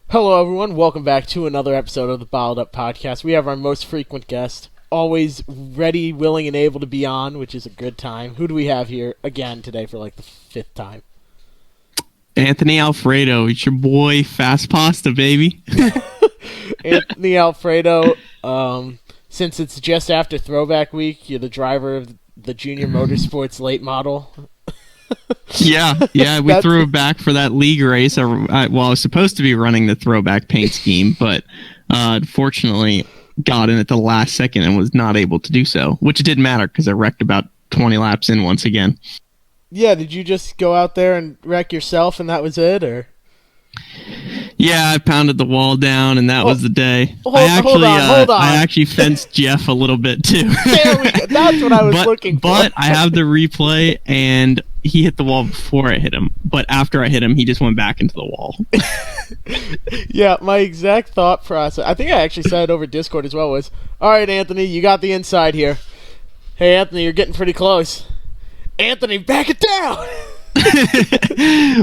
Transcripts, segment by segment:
Hello, everyone. Welcome back to another episode of the Bottled Up Podcast. We have our most frequent guest, always ready, willing, and able to be on, which is a good time. Who do we have here again today for like the fifth time? Anthony Alfredo. It's your boy, Fast Pasta, baby. Anthony Alfredo. Since it's just after Throwback Week, you're the driver of the Junior Motorsports late model. Yeah, we threw it back for that league race. I was supposed to be running the throwback paint scheme, but unfortunately got in at the last second and was not able to do so, which didn't matter because I wrecked about 20 laps in once again. Yeah, did you just go out there and wreck yourself and that was it, or? Yeah, I pounded the wall down, and that was the day. Hold on. I actually fenced Jeff a little bit, too. There we go. That's what I was looking for. But I have the replay, and he hit the wall before I hit him. But after I hit him, he just went back into the wall. Yeah, my exact thought process, I think I actually said it over Discord as well, was, all right, Anthony, you got the inside here. Hey, Anthony, you're getting pretty close. Anthony, back it down!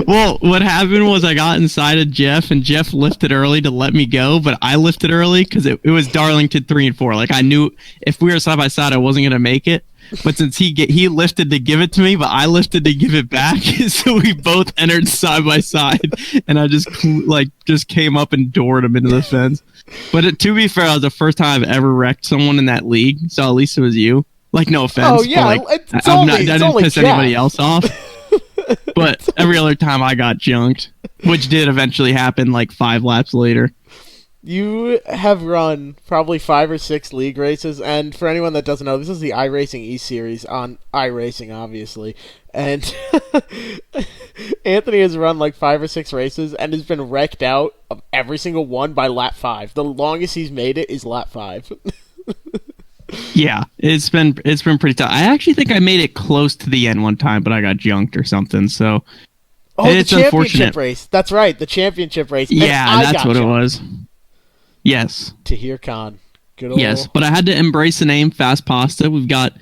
Well, what happened was I got inside of Jeff, and Jeff lifted early to let me go, but I lifted early because it was Darlington 3 and 4. Like, I knew if we were side by side, I wasn't gonna make it. But since he lifted to give it to me, but I lifted to give it back, so we both entered side by side, and I just came up and doored him into the fence. But to be fair, it was the first time I've ever wrecked someone in that league, so at least it was you. Like, no offense. Oh yeah, but, I didn't piss anybody else off. But every other time I got junked, which did eventually happen like 5 laps later. You have run probably 5 or 6 league races, and for anyone that doesn't know, this is the iRacing E-Series on iRacing, obviously. And Anthony has run like 5 or 6 races and has been wrecked out of every single one by lap 5. The longest he's made it is lap 5. Yeah, it's been pretty tough. I actually think I made it close to the end one time, but I got junked or something. So it's the championship race. That's right, the championship race. Yeah, that's what it was. Yes. Tahir Khan. Good old... Yes, but I had to embrace the name Fast Pasta. We've got,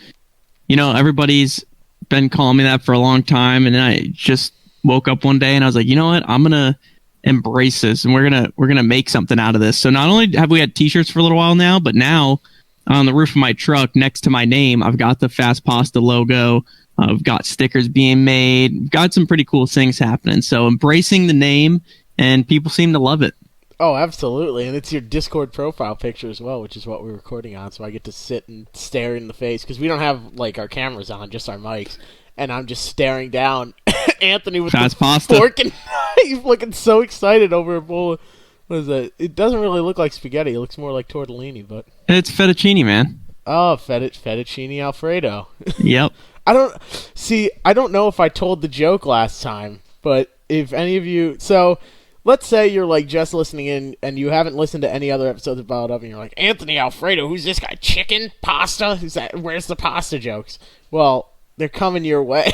everybody's been calling me that for a long time, and then I just woke up one day and I was like, you know what? I'm gonna embrace this, and we're gonna make something out of this. So not only have we had T-shirts for a little while now, but now on the roof of my truck next to my name, I've got the Fast Pasta logo. I've got stickers being made. We've got some pretty cool things happening. So embracing the name, and people seem to love it. Oh, absolutely. And it's your Discord profile picture as well, which is what we're recording on. So I get to sit and stare in the face because we don't have like our cameras on, just our mics. And I'm just staring down Anthony with Fast the pasta. fork and knife, looking so excited over a bowl of... What is that? It doesn't really look like spaghetti. It looks more like tortellini, but... It's fettuccine, man. Oh, fettuccine Alfredo. Yep. I don't know if I told the joke last time, but if any of you... So, let's say you're like just listening in and you haven't listened to any other episodes of Bottled Up and you're like, Anthony Alfredo, who's this guy? Chicken? Pasta? Who's that? Where's the pasta jokes? Well, they're coming your way.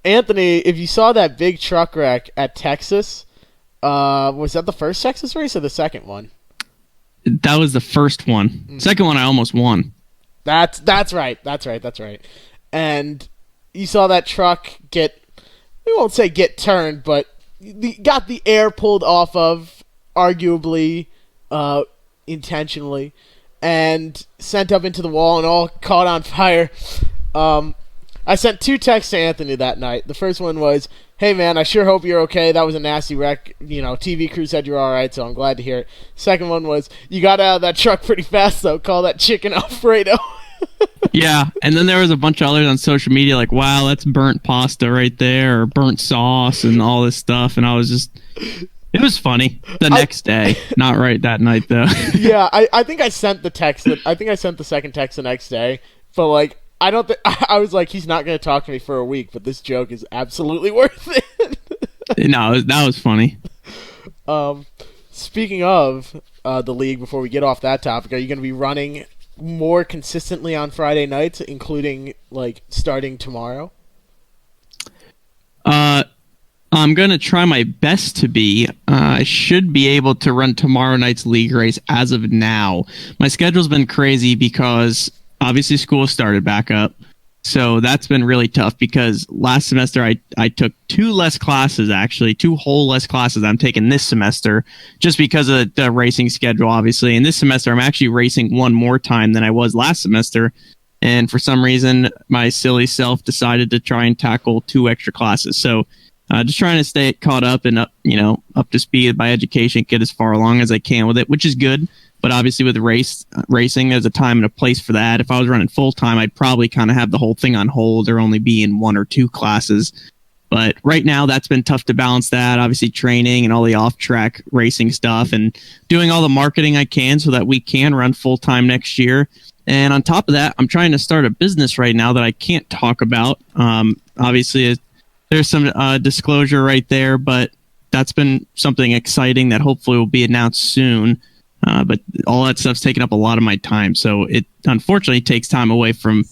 Anthony, if you saw that big truck wreck at Texas... was that the first Texas race or the second one? That was the first one. Mm-hmm. Second one I almost won. That's right. And you saw that truck we won't say get turned, but got the air pulled off of, arguably, intentionally, and sent up into the wall and all caught on fire. I sent 2 texts to Anthony that night. The first one was, hey man, I sure hope you're okay. That was a nasty wreck. TV crew said you're alright, so I'm glad to hear it. Second one was, you got out of that truck pretty fast though. Call that chicken Alfredo. Yeah, and then there was a bunch of others on social media like, wow, that's burnt pasta right there, or burnt sauce and all this stuff. And I was just... It was funny the next day. Not right that night though. Yeah, I think I sent the text. I think I sent the second text the next day. But like, I was like, he's not going to talk to me for a week, but this joke is absolutely worth it. No, that was funny. Speaking of the league, before we get off that topic, are you going to be running more consistently on Friday nights, including like starting tomorrow? I'm going to try my best to be. I should be able to run tomorrow night's league race as of now. My schedule's been crazy because obviously school started back up. So that's been really tough because last semester I took 2 less classes, actually, 2 whole less classes I'm taking this semester just because of the racing schedule, obviously. And this semester I'm actually racing 1 more time than I was last semester. And for some reason, my silly self decided to try and tackle 2 extra classes. So just trying to stay caught up and up to speed with my education, get as far along as I can with it, which is good. But obviously with racing, there's a time and a place for that. If I was running full time, I'd probably kind of have the whole thing on hold or only be in 1 or 2 classes. But right now, that's been tough to balance that. Obviously, training and all the off-track racing stuff and doing all the marketing I can so that we can run full time next year. And on top of that, I'm trying to start a business right now that I can't talk about. Obviously, there's some disclosure right there, but that's been something exciting that hopefully will be announced soon. But all that stuff's taken up a lot of my time. So it unfortunately takes time away from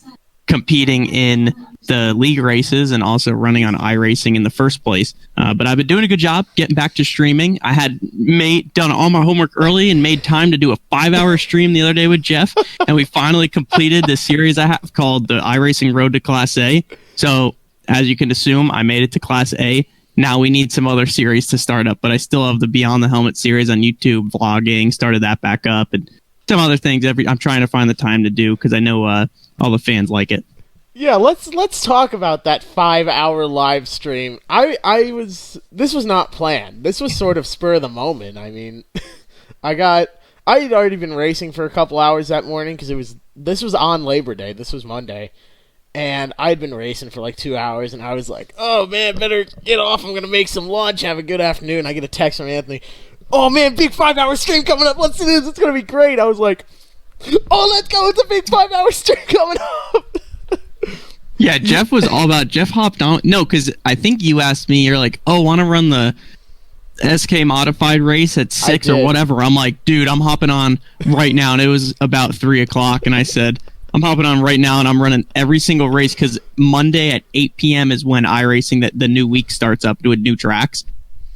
competing in the league races and also running on iRacing in the first place. But I've been doing a good job getting back to streaming. I had done all my homework early and made time to do a 5-hour stream the other day with Jeff. And we finally completed the series I have called the iRacing Road to Class A. So as you can assume, I made it to Class A. Now we need some other series to start up, but I still have the Beyond the Helmet series on YouTube, vlogging, started that back up, and some other things I'm trying to find the time to do because I know all the fans like it. Yeah, let's talk about that 5-hour live stream. This was not planned. This was sort of spur of the moment. I mean, I had already been racing for a couple hours that morning because this was on Labor Day. This was Monday. And I'd been racing for like 2 hours, and I was like, oh, man, better get off. I'm going to make some lunch. Have a good afternoon. I get a text from Anthony. Oh, man, big 5-hour stream coming up. Let's do this. It's going to be great. I was like, oh, let's go. It's a big 5-hour stream coming up. Yeah, Jeff was all about Jeff hopped on. No, because I think you asked me, you're like, oh, want to run the SK modified race at 6 or whatever. I'm like, dude, I'm hopping on right now. And it was about 3 o'clock, and I said, I'm hopping on right now, and I'm running every single race because Monday at 8 p.m. is when iRacing, the new week starts up with new tracks.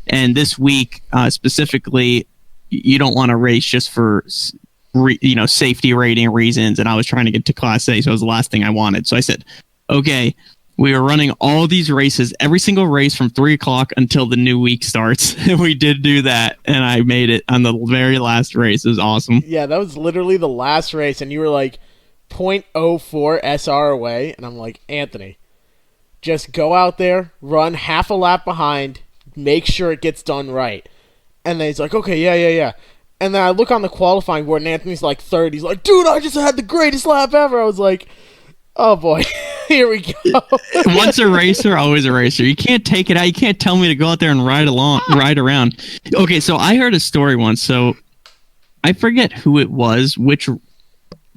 And this week, specifically, you don't want to race just for safety rating reasons. And I was trying to get to Class A, so it was the last thing I wanted. So I said, okay, we are running all these races, every single race from 3 o'clock until the new week starts. And we did do that, and I made it on the very last race. It was awesome. Yeah, that was literally the last race, and you were like 0.04 SR away, and I'm like, Anthony, just go out there, run half a lap behind, make sure it gets done right. And then he's like, okay, yeah. And then I look on the qualifying board, and Anthony's like third. He's like, dude, I just had the greatest lap ever. I was like, oh boy, here we go. Once a racer, always a racer. You can't take it out. You can't tell me to go out there and ride around. Okay, so I heard a story once. So I forget who it was, which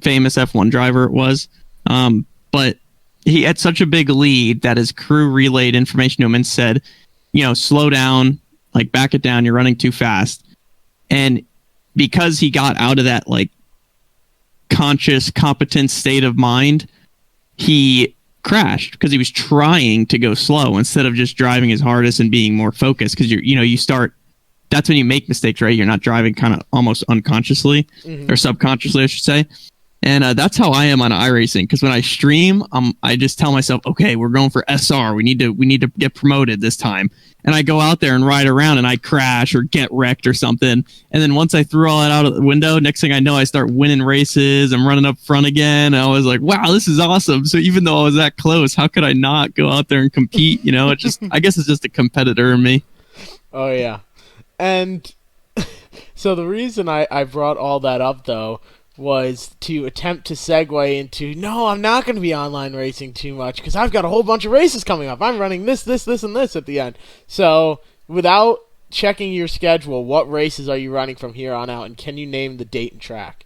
famous F1 driver it was, but he had such a big lead that his crew relayed information to him and said, slow down, like back it down, you're running too fast. And because he got out of that like conscious, competent state of mind, he crashed because he was trying to go slow instead of just driving his hardest and being more focused. Because you start, that's when you make mistakes, right? You're not driving kind of almost unconsciously or subconsciously, I should say. And that's how I am on iRacing, because when I stream, I just tell myself, okay, we're going for SR. We need to get promoted this time. And I go out there and ride around, and I crash or get wrecked or something. And then once I threw all that out of the window, next thing I know, I start winning races. I'm running up front again. And I was like, wow, this is awesome. So even though I was that close, how could I not go out there and compete? It just, I guess it's just a competitor in me. Oh, yeah. And so the reason I brought all that up, though, was to attempt to segue into, no, I'm not going to be online racing too much because I've got a whole bunch of races coming up. I'm running this, and this at the end. So without checking your schedule, what races are you running from here on out, and can you name the date and track?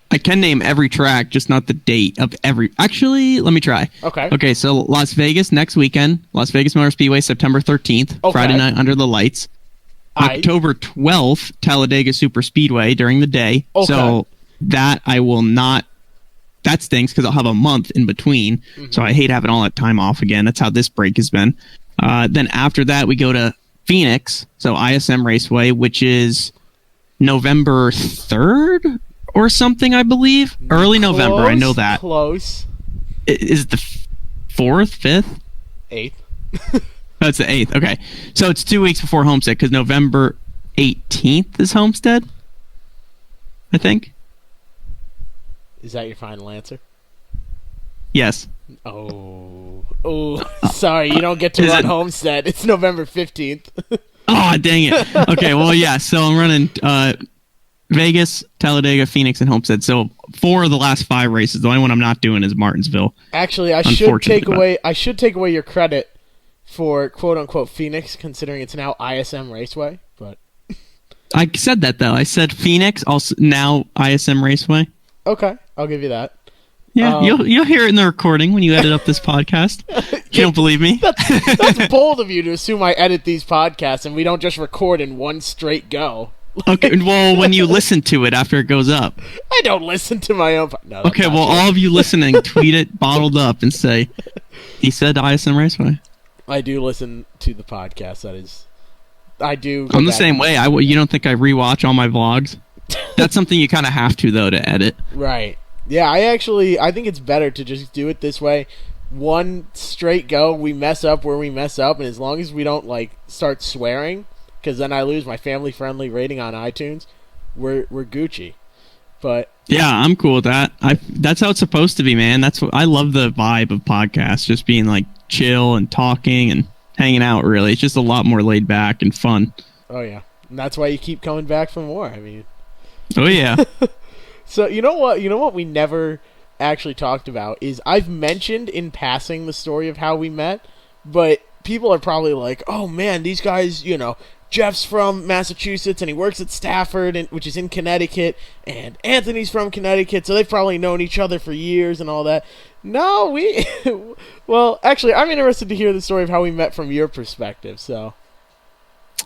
I can name every track, just not the date of every... Actually, let me try. Okay, so Las Vegas next weekend. Las Vegas Motor Speedway, September 13th. Okay. Friday night under the lights. October 12th, Talladega Super Speedway during the day. Okay. So that I will not... That stinks because I'll have a month in between. Mm-hmm. So I hate having all that time off again. That's how this break has been. Then after that, we go to Phoenix. So ISM Raceway, which is November 3rd or something, I believe. Early November, I know that. Close. Is it the 4th, 5th? 8th. Oh, it's the 8th. Okay. So it's 2 weeks before Homestead because November 18th is Homestead, I think. Is that your final answer? Yes. Oh, sorry, you don't get to run Homestead. It's November 15th. Oh, dang it. Okay, well, yeah, so I'm running Vegas, Talladega, Phoenix, and Homestead. So 4 of the last 5 races. The only one I'm not doing is Martinsville. Actually, I should take away your credit for quote unquote Phoenix, considering it's now ISM Raceway. But I said that though. I said Phoenix, also now ISM Raceway. Okay, I'll give you that. Yeah, you'll hear it in the recording when you edit up this podcast. You don't believe me? That's bold of you to assume I edit these podcasts and we don't just record in one straight go. Okay, well, when you listen to it after it goes up. I don't listen to my own... No, okay, well, all of you listening, tweet it bottled up and say, he said ISM Raceway. I do listen to the podcast, that is... I do... I'm the same way. You don't think I rewatch all my vlogs? That's something you kind of have to, though, to edit. Right. Yeah, I think it's better to just do it this way. One straight go, we mess up where we mess up, and as long as we don't, start swearing... because then I lose my family-friendly rating on iTunes, we're Gucci. But yeah, I'm cool with that. That's how it's supposed to be, man. I love the vibe of podcasts, just being chill and talking and hanging out. Really, it's just a lot more laid back and fun. Oh yeah, and that's why you keep coming back for more. I mean, oh yeah. So you know what we never actually talked about is I've mentioned in passing the story of how we met, but people are probably like, oh man, these guys, Jeff's from Massachusetts and he works at Stafford, which is in Connecticut, and Anthony's from Connecticut, so they've probably known each other for years and all that. No, well, actually, I'm interested to hear the story of how we met from your perspective, so.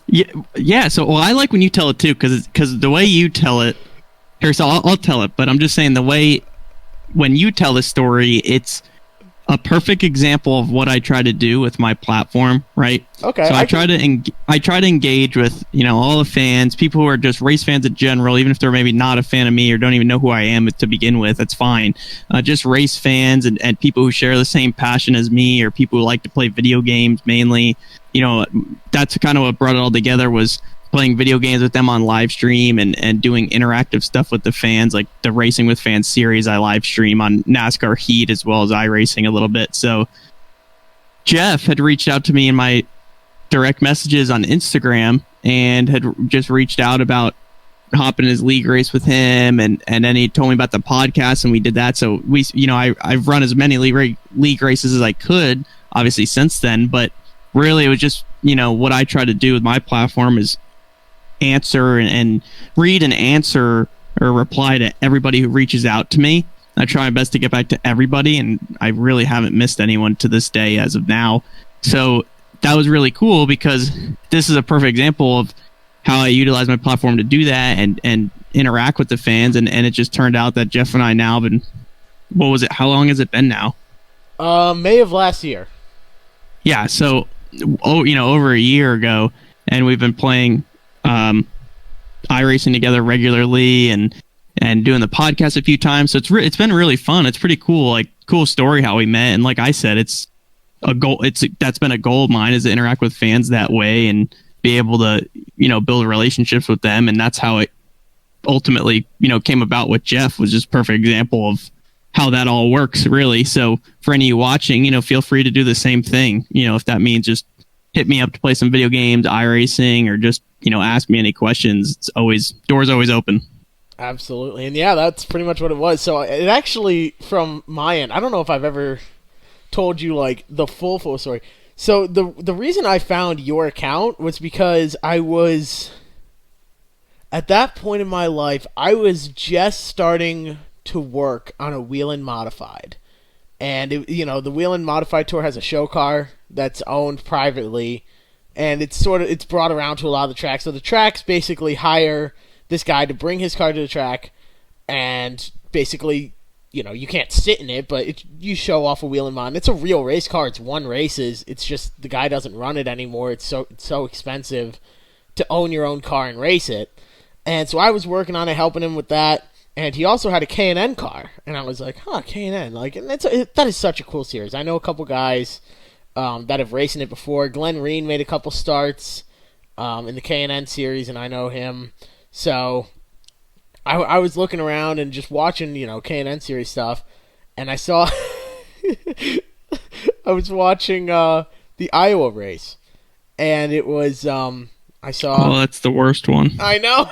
Yeah, so I like when you tell it too, because the way you tell it, here, so I'll tell it, but I'm just saying the way, when you tell the story, it's a perfect example of what I try to do with my platform, right? Okay. So I try to engage with, all the fans, people who are just race fans in general, even if they're maybe not a fan of me or don't even know who I am to begin with, that's fine. Just race fans and people who share the same passion as me, or people who like to play video games mainly. That's kind of what brought it all together, was playing video games with them on live stream and doing interactive stuff with the fans, like the Racing with Fans series I live stream on NASCAR Heat as well as iRacing a little bit. So Jeff had reached out to me in my direct messages on Instagram and had just reached out about hopping in his league race with him, and then he told me about the podcast, and we did that. So I've run as many league races as I could, obviously, since then, but really it was just, what I try to do with my platform is answer and read and answer or reply to everybody who reaches out to me. I try my best to get back to everybody, and I really haven't missed anyone to this day as of now. So that was really cool, because this is a perfect example of how I utilize my platform to do that and interact with the fans. And it just turned out that Jeff and I now have been, what was it? How long has it been now? May of last year. Yeah. So, over a year ago, and we've been playing iRacing together regularly and doing the podcast a few times. So it's been really fun. It's pretty cool, cool story how we met. And like I said, it's a goal. That's been a goal of mine, is to interact with fans that way and be able to, build relationships with them. And that's how it ultimately, came about with Jeff, was just a perfect example of how that all works, really. So for any of you watching, feel free to do the same thing. If that means just hit me up to play some video games, iRacing, or just, ask me any questions. Doors always open. Absolutely. And yeah, that's pretty much what it was. So it actually, from my end, I don't know if I've ever told you the full story. So the reason I found your account was because I was, at that point in my life, I was just starting to work on a Whelen Modified. And, the Whelen Modified Tour has a show car that's owned privately, and it's brought around to a lot of the tracks. So the tracks basically hire this guy to bring his car to the track, and basically, you can't sit in it, but you show off a Whelen Mod. It's a real race car. It's won races. It's just the guy doesn't run it anymore. It's so expensive to own your own car and race it. And so I was working on it, helping him with that. and he also had a K&N car, and I was like, huh, K&N, like, and that is such a cool series. I know a couple guys that have raced in it before. Glenn Reen made a couple starts in the K&N series, and I know him. So I was looking around and just watching, K&N series stuff, and I saw I was watching the Iowa race, and it was I saw. Oh, that's the worst one. I know.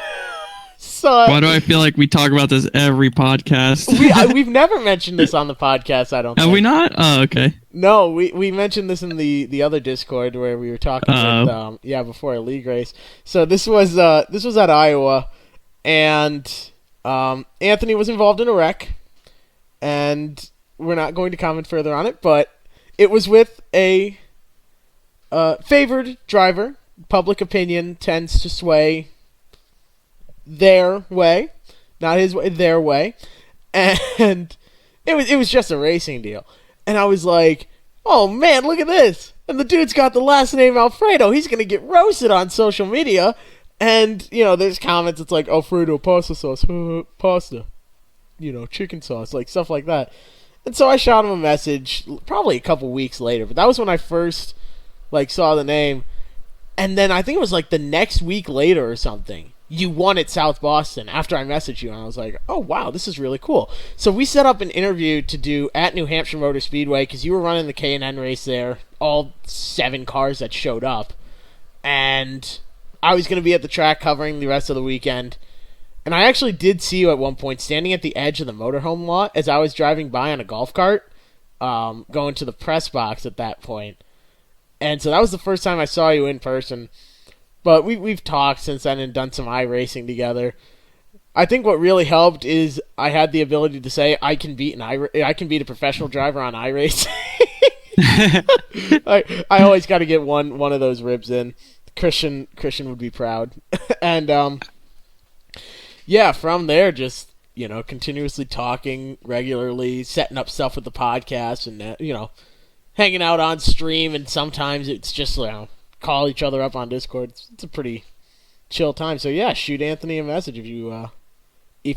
Why do I feel like we talk about this every podcast? We've never mentioned this on the podcast, I don't think. Have we not? Oh, okay. No, we mentioned this in the other Discord where we were talking with, before a league race. So this was at Iowa, and Anthony was involved in a wreck, and we're not going to comment further on it, but it was with a favored driver. Public opinion tends to sway their way, not his way, their way, and it was just a racing deal. And I was like, oh man, look at this! And the dude's got the last name Alfredo. He's gonna get roasted on social media. And there's comments. It's like Alfredo pasta sauce, pasta, chicken sauce, like stuff like that. And so I shot him a message, probably a couple weeks later. But that was when I first saw the name. And then I think it was the next week later or something. You won at South Boston after I messaged you, and I was like, oh, wow, this is really cool. So we set up an interview to do at New Hampshire Motor Speedway because you were running the K&N race there, all 7 cars that showed up. And I was going to be at the track covering the rest of the weekend. And I actually did see you at one point standing at the edge of the motorhome lot as I was driving by on a golf cart, going to the press box at that point. And so that was the first time I saw you in person. But we've talked since then and done some iRacing together. I think what really helped is I had the ability to say I can beat a professional driver on iRacing. I always got to get one of those ribs in. Christian would be proud. And from there just continuously talking regularly, setting up stuff with the podcast, and hanging out on stream, and sometimes it's just call each other up on Discord. It's a pretty chill time. So yeah, shoot Anthony a message if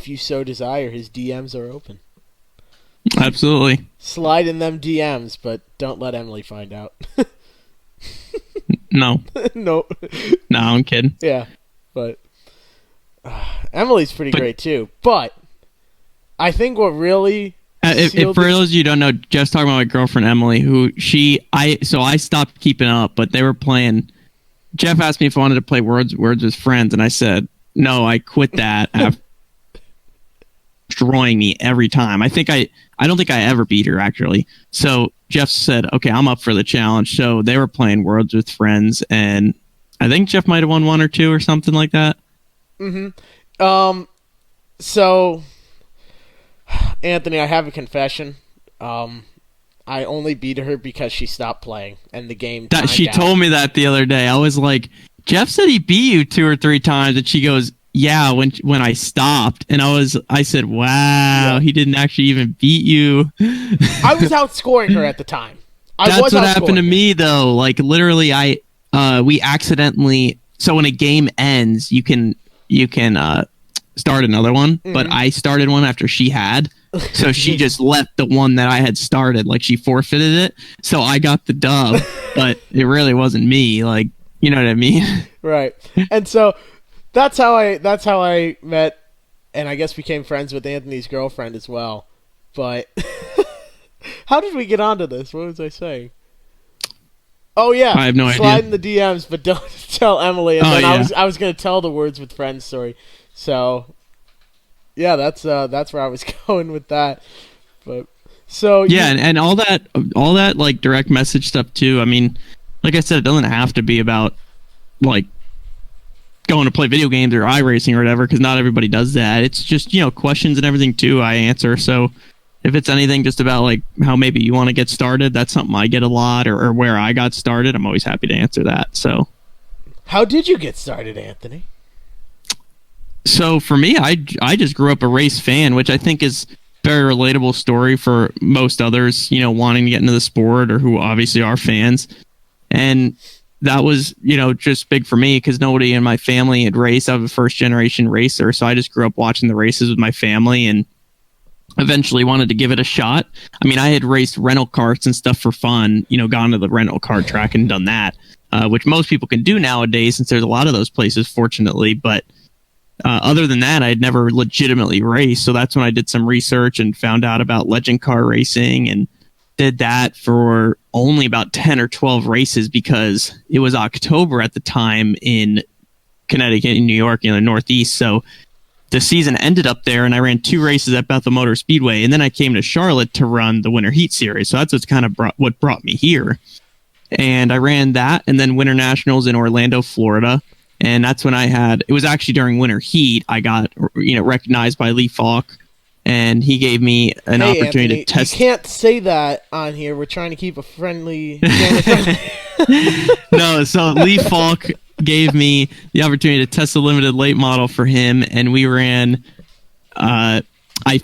you so desire. His DMs are open. Absolutely. Slide in them DMs, but don't let Emily find out. No. No. No, I'm kidding. Yeah, but Emily's pretty great too. But I think what really if for those of you who don't know, Jeff's talking about my girlfriend Emily, who I stopped keeping up, but they were playing. Jeff asked me if I wanted to play Words with Friends, and I said no. I quit that after destroying me every time. I don't think I ever beat her actually. So Jeff said, "Okay, I'm up for the challenge." So they were playing Words with Friends, and I think Jeff might have won 1 or 2 or something like that. Mm-hmm. So. Anthony, I have a confession. I only beat her because she stopped playing and the game timed She out. told me that the other day. I was like, Jeff said he beat you 2 or 3 times, and she goes, yeah, when I stopped. And I said, wow, He didn't actually even beat you. I was outscoring her at the time. That's what happened to me though. Literally we accidentally, so when a game ends, you can start another one, but I started one after she had. So she just left the one that I had started, she forfeited it. So I got the dub, but it really wasn't me, you know what I mean? Right. And so that's how I met and I guess became friends with Anthony's girlfriend as well. But how did we get onto this? What was I saying? Oh yeah, I have no idea. Slide in the DMs, but don't tell Emily. And then I was going to tell the Words with Friends story. So, yeah, that's where I was going with that. But so and all that direct message stuff too. I mean, like I said, it doesn't have to be about going to play video games or iRacing or whatever, because not everybody does that. It's just questions and everything too. I answer. So if it's anything just about how maybe you want to get started, that's something I get a lot, or where I got started. I'm always happy to answer that. So, how did you get started, Anthony? So for me, I just grew up a race fan, which I think is a very relatable story for most others, wanting to get into the sport or who obviously are fans. And that was, just big for me because nobody in my family had raced. I was a first generation racer. So I just grew up watching the races with my family and eventually wanted to give it a shot. I mean, I had raced rental carts and stuff for fun, gone to the rental car track and done that, which most people can do nowadays since there's a lot of those places, fortunately. But other than that, I had never legitimately raced. So that's when I did some research and found out about legend car racing and did that for only about 10 or 12 races because it was October at the time in Connecticut and New York, the Northeast. So the season ended up there and I ran 2 races at Bethel Motor Speedway. And then I came to Charlotte to run the Winter Heat Series. So that's what's kind of what brought me here. And I ran that and then Winter Nationals in Orlando, Florida. And that's when it was actually during Winter Heat, I got, recognized by Lee Falk, and he gave me an opportunity Anthony, to test. You can't say that on here. We're trying to keep a friendly. No, so Lee Falk gave me the opportunity to test a limited late model for him, and we ran. I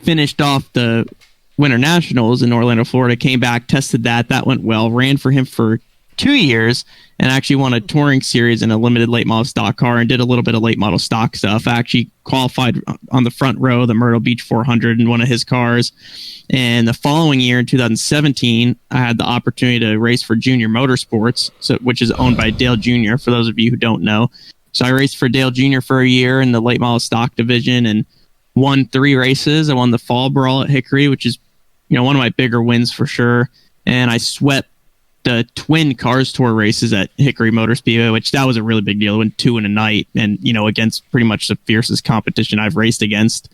finished off the Winter Nationals in Orlando, Florida, came back, tested that. That went well, ran for him for 2 years and actually won a touring series in a limited late model stock car and did a little bit of late model stock stuff. I actually qualified on the front row, the Myrtle Beach 400 in one of his cars. And the following year in 2017, I had the opportunity to race for Junior Motorsports, which is owned by Dale Jr., for those of you who don't know. So I raced for Dale Jr. for a year in the late model stock division and won 3 races. I won the Fall Brawl at Hickory, which is, one of my bigger wins for sure. And I swept the Twin Cars Tour races at Hickory Motor Speedway, which that was a really big deal. I went 2 in a night and, against pretty much the fiercest competition I've raced against.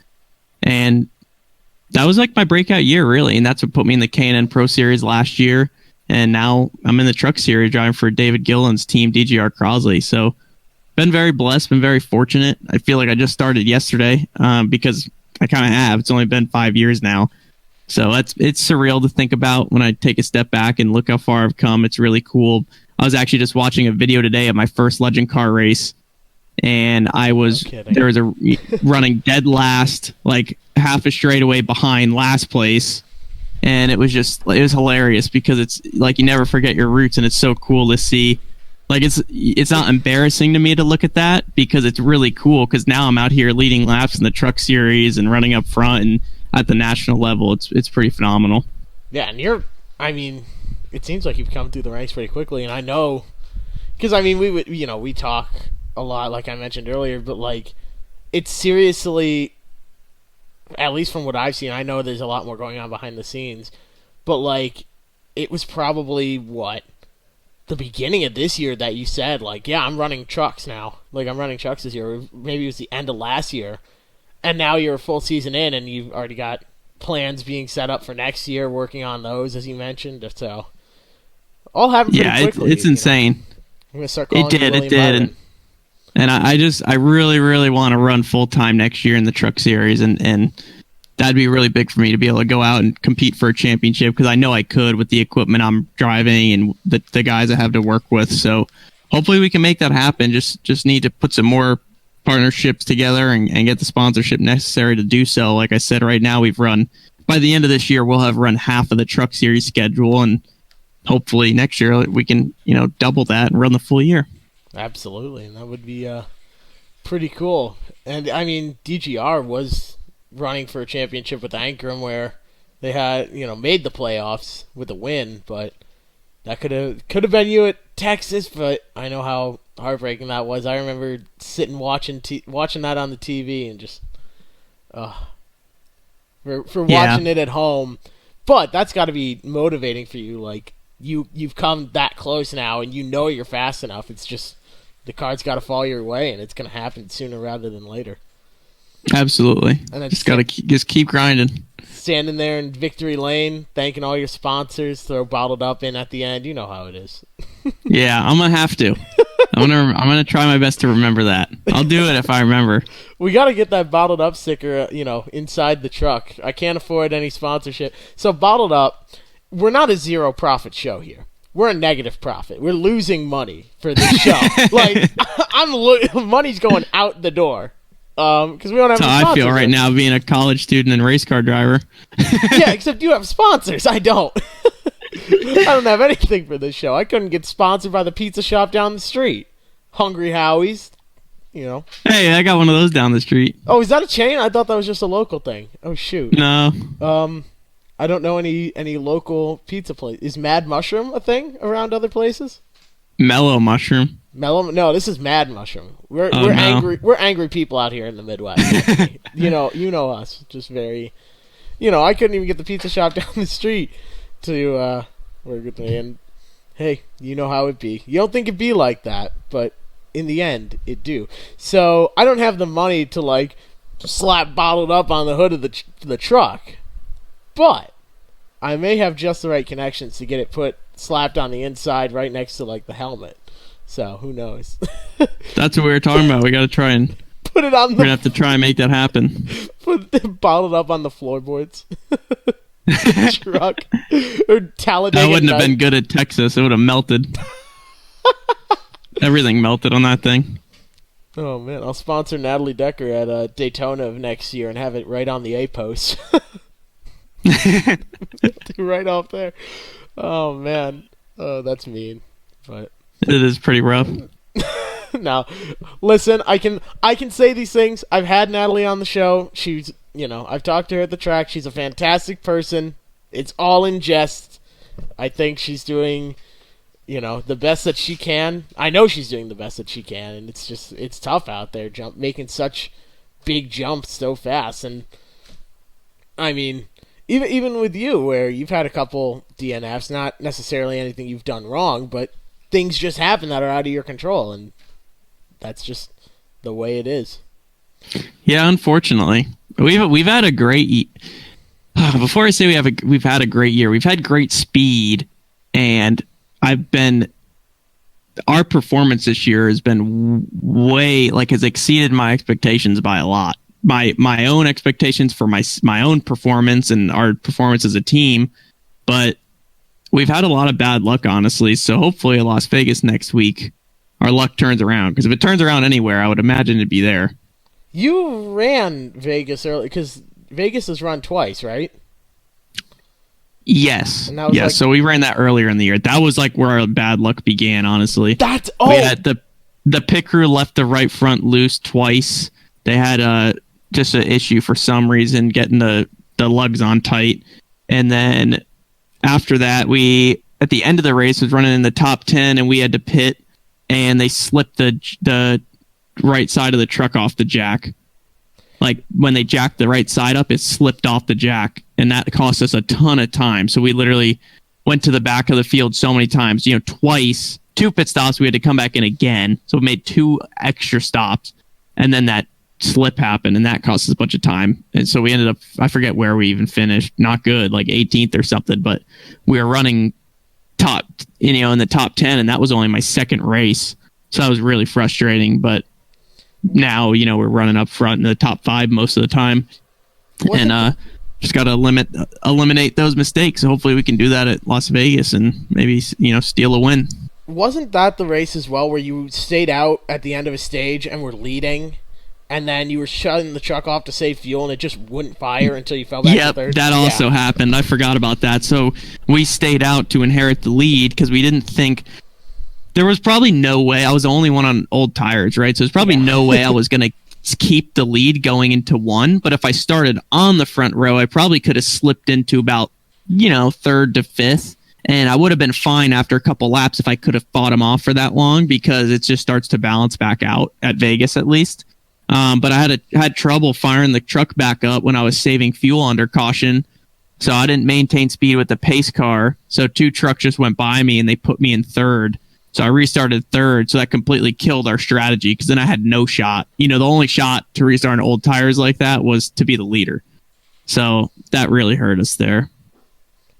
And that was like my breakout year, really. And that's what put me in the K&N Pro Series last year. And now I'm in the Truck Series driving for David Gillen's team, DGR Crosley. So been very blessed, been very fortunate. I feel like I just started yesterday because I kind of have. It's only been 5 years now. So it's surreal to think about when I take a step back and look how far I've come. It's really cool. I was actually just watching a video today of my first legend car race, and there was a running dead last, like half a straightaway behind last place, and it was hilarious because it's like you never forget your roots, and it's so cool to see. Like it's not embarrassing to me to look at that because it's really cool because now I'm out here leading laps in the Truck Series and running up front and at the national level. It's pretty phenomenal. Yeah, and it seems like you've come through the ranks pretty quickly, and I know, because we talk a lot, like I mentioned earlier, but like, it's seriously, at least from what I've seen, I know there's a lot more going on behind the scenes, but like, it was probably, the beginning of this year that you said, like, yeah, I'm running trucks now, like, I'm running trucks this year, maybe it was the end of last year, and now you're a full season in, and you've already got plans being set up for next year, working on those, as you mentioned. So, all happened pretty quickly. It's insane. I'm gonna start calling it did, and I really, really want to run full time next year in the Truck Series, and that'd be really big for me to be able to go out and compete for a championship because I know I could with the equipment I'm driving and the guys I have to work with. So, hopefully, we can make that happen. Just need to put some more partnerships together and get the sponsorship necessary to do so. Like I said, right now by the end of this year, we'll have run half of the Truck Series schedule, and hopefully next year we can, double that and run the full year. Absolutely, and that would be pretty cool. And DGR was running for a championship with Ankrum where they had, made the playoffs with a win, but that could have been you at Texas, but I know how heartbreaking that was. I remember sitting watching that on the TV and just for watching it at home. But that's got to be motivating for you. Like you've come that close now, and you're fast enough. It's just the card's got to fall your way, and it's going to happen sooner rather than later. Absolutely. And just got to keep grinding. Standing there in victory lane, thanking all your sponsors, throw Bottled Up in at the end. You know how it is. Yeah, I'm gonna have to. I'm gonna try my best to remember that. I'll do it if I remember. We got to get that Bottled Up sticker, inside the truck. I can't afford any sponsorship. So Bottled Up, we're not a zero profit show here. We're a negative profit. We're losing money for this show. Like money's going out the door. Because we don't have. That's how I feel right now, being a college student and race car driver. Yeah, except you have sponsors. I don't. I don't have anything for this show. I couldn't get sponsored by the pizza shop down the street. Hungry Howie's, you know. Hey, I got one of those down the street. Oh, is that a chain? I thought that was just a local thing. Oh shoot. No. I don't know any local pizza place. Is Mad Mushroom a thing around other places? Mellow Mushroom. Mellow? No, this is Mad Mushroom. We're no. angry. We're angry people out here in the Midwest. you know us. Just very. I couldn't even get the pizza shop down the street to work with me. And hey, you know how it be. You don't think it'd be like that, but in the end, it do. So I don't have the money to like slap bottled up on the hood of the truck, but I may have just the right connections to get it slapped on the inside right next to like the helmet. So who knows? That's what we were talking about. We got to try and put it on. We're gonna have to try and make that happen. Put it bottled up on the floorboards. Truck or Talladega. That wouldn't have been good at Texas. It would have melted. Everything melted on that thing. Oh man, I'll sponsor Natalie Decker at Daytona of next year and have it right on the A post. Right off there. Oh man, that's mean, but it is pretty rough. Now, listen, I can say these things. I've had Natalie on the show. She's, I've talked to her at the track. She's a fantastic person. It's all in jest. I think she's doing, the best that she can. I know she's doing the best that she can, and it's tough out there, making such big jumps so fast. And I mean, even with you, where you've had a couple DNFs, not necessarily anything you've done wrong, but things just happen that are out of your control, and that's just the way it is. Yeah, unfortunately, we've had a great. Before I say we've had a great year, we've had great speed, and our performance this year has been has exceeded my expectations by a lot. My own expectations for my own performance and our performance as a team, but we've had a lot of bad luck, honestly. So hopefully, at Las Vegas next week, our luck turns around. Because if it turns around anywhere, I would imagine it'd be there. You ran Vegas early because Vegas is run twice, right? Yes. Yes. So we ran that earlier in the year. That was like where our bad luck began, honestly. We had the pit crew left the right front loose twice. They had just an issue for some reason getting the lugs on tight. And then after that, we, at the end of the race, was running in the top 10, and we had to pit, and they slipped the right side of the truck off the jack. Like, when they jacked the right side up, it slipped off the jack, and that cost us a ton of time. So we literally went to the back of the field so many times, twice, 2 pit stops, we had to come back in again. So we made 2 extra stops, and then that slip happened, and that cost us a bunch of time. And so we ended up, I forget where we even finished, not good, like 18th or something, but we were running top, in the top 10, and that was only my second race. So that was really frustrating. But now, we're running up front in the top 5 most of the time. And just got to eliminate those mistakes. So hopefully we can do that at Las Vegas and maybe, steal a win. Wasn't that the race as well where you stayed out at the end of a stage and were leading? And then you were shutting the truck off to save fuel, and it just wouldn't fire until you fell back to third. That also happened. I forgot about that. So we stayed out to inherit the lead because we didn't think there was probably no way. I was the only one on old tires, right? So there's probably no way I was going to keep the lead going into 1. But if I started on the front row, I probably could have slipped into about, 3rd to 5th. And I would have been fine after a couple laps if I could have fought him off for that long, because it just starts to balance back out at Vegas at least. But I had trouble firing the truck back up when I was saving fuel under caution. So I didn't maintain speed with the pace car. So 2 trucks just went by me and they put me in 3rd. So I restarted 3rd. So that completely killed our strategy, because then I had no shot. The only shot to restart on old tires like that was to be the leader. So that really hurt us there.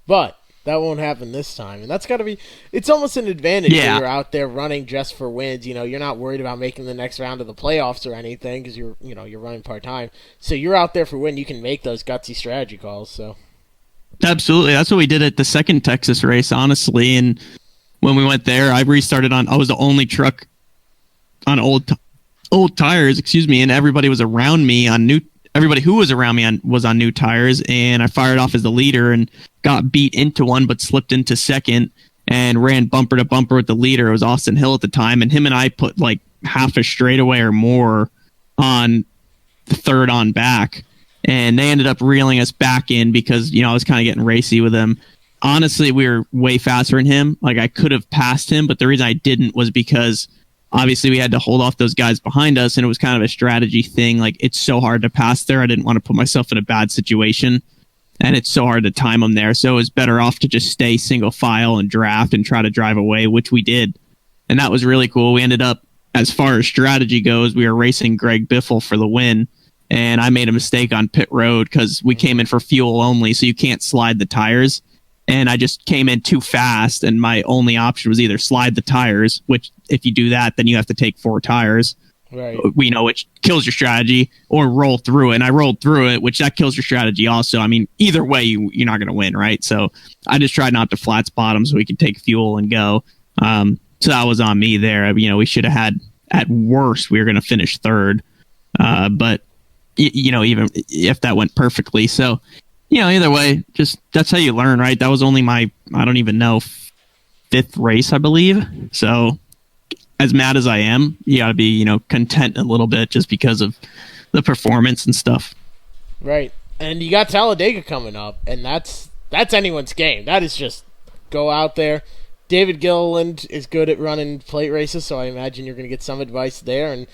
But that won't happen this time, and that's got to be. It's almost an advantage when you're out there running just for wins. You're not worried about making the next round of the playoffs or anything because you're running part time. So you're out there for win. You can make those gutsy strategy calls. So absolutely, that's what we did at the second Texas race, honestly. And when we went there, I restarted on. I was the only truck on old tires, and everybody was around me on everybody who was around me was on new tires, and I fired off as the leader and got beat into one, but slipped into second and ran bumper to bumper with the leader. It was Austin Hill at the time, and him and I put like half a straightaway or more on the third on back, and they ended up reeling us back in because, I was kind of getting racy with him. Honestly, we were way faster than him. Like, I could have passed him, but the reason I didn't was because obviously we had to hold off those guys behind us, and it was kind of a strategy thing. Like, it's so hard to pass there. I didn't want to put myself in a bad situation, and it's so hard to time them there. So it was better off to just stay single file and draft and try to drive away, which we did. And that was really cool. We ended up, as far as strategy goes, we were racing Greg Biffle for the win, and I made a mistake on pit road because we came in for fuel only, so you can't slide the tires. And I just came in too fast, and my only option was either slide the tires, which if you do that, then you have to take 4 tires. Right. We know which kills your strategy, or roll through it. And I rolled through it, which that kills your strategy also. I mean, either way, you're not going to win, right? So I just tried not to flat spot them so we could take fuel and go. So that was on me there. We should have had, at worst, we were going to finish third. But, even if that went perfectly. So, either way, just that's how you learn, right? That was only my, I don't even know, 5th race, I believe. So as mad as I am, you got to be, content a little bit just because of the performance and stuff. Right. And you got Talladega coming up, and that's anyone's game. That is just go out there. David Gilliland is good at running plate races, so I imagine you're going to get some advice there. And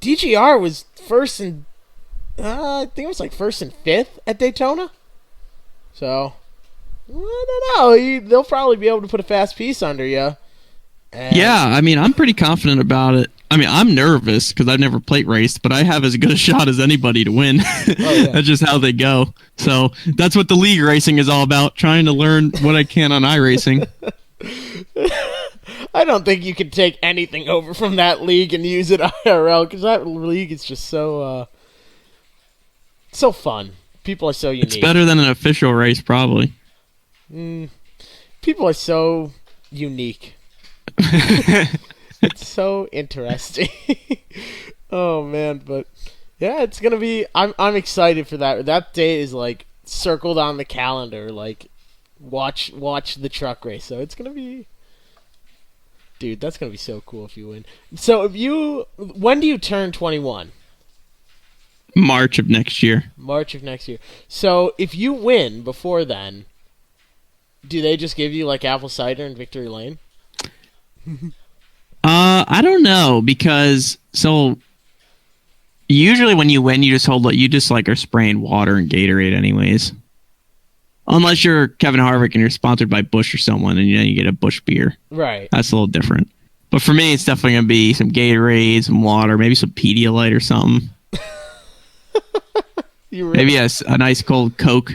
DGR was first and I think it was like 1st and 5th at Daytona. So, I don't know. They'll probably be able to put a fast piece under you. Yeah, I'm pretty confident about it. I'm nervous because I've never plate raced, but I have as good a shot as anybody to win. Oh, yeah. That's just how they go. So that's what the league racing is all about, trying to learn what I can on iRacing. I don't think you can take anything over from that league and use it IRL, because that league is just so fun. People are so unique. It's better than an official race, probably. People are so unique. It's so interesting. Oh man, but yeah, it's gonna be. I'm excited for that. That day is like circled on the calendar. Like, watch the truck race. So it's gonna be, dude. That's gonna be so cool if you win. So when do you turn 21? March of next year. So if you win before then, do they just give you like apple cider in Victory Lane? I don't know, because so usually when you win, you just like are spraying water and Gatorade anyways. Unless you're Kevin Harvick and you're sponsored by Busch or someone, and you get a Busch beer. Right. That's a little different. But for me, it's definitely gonna be some Gatorade, some water, maybe some Pedialyte or something. Maybe a nice cold Coke.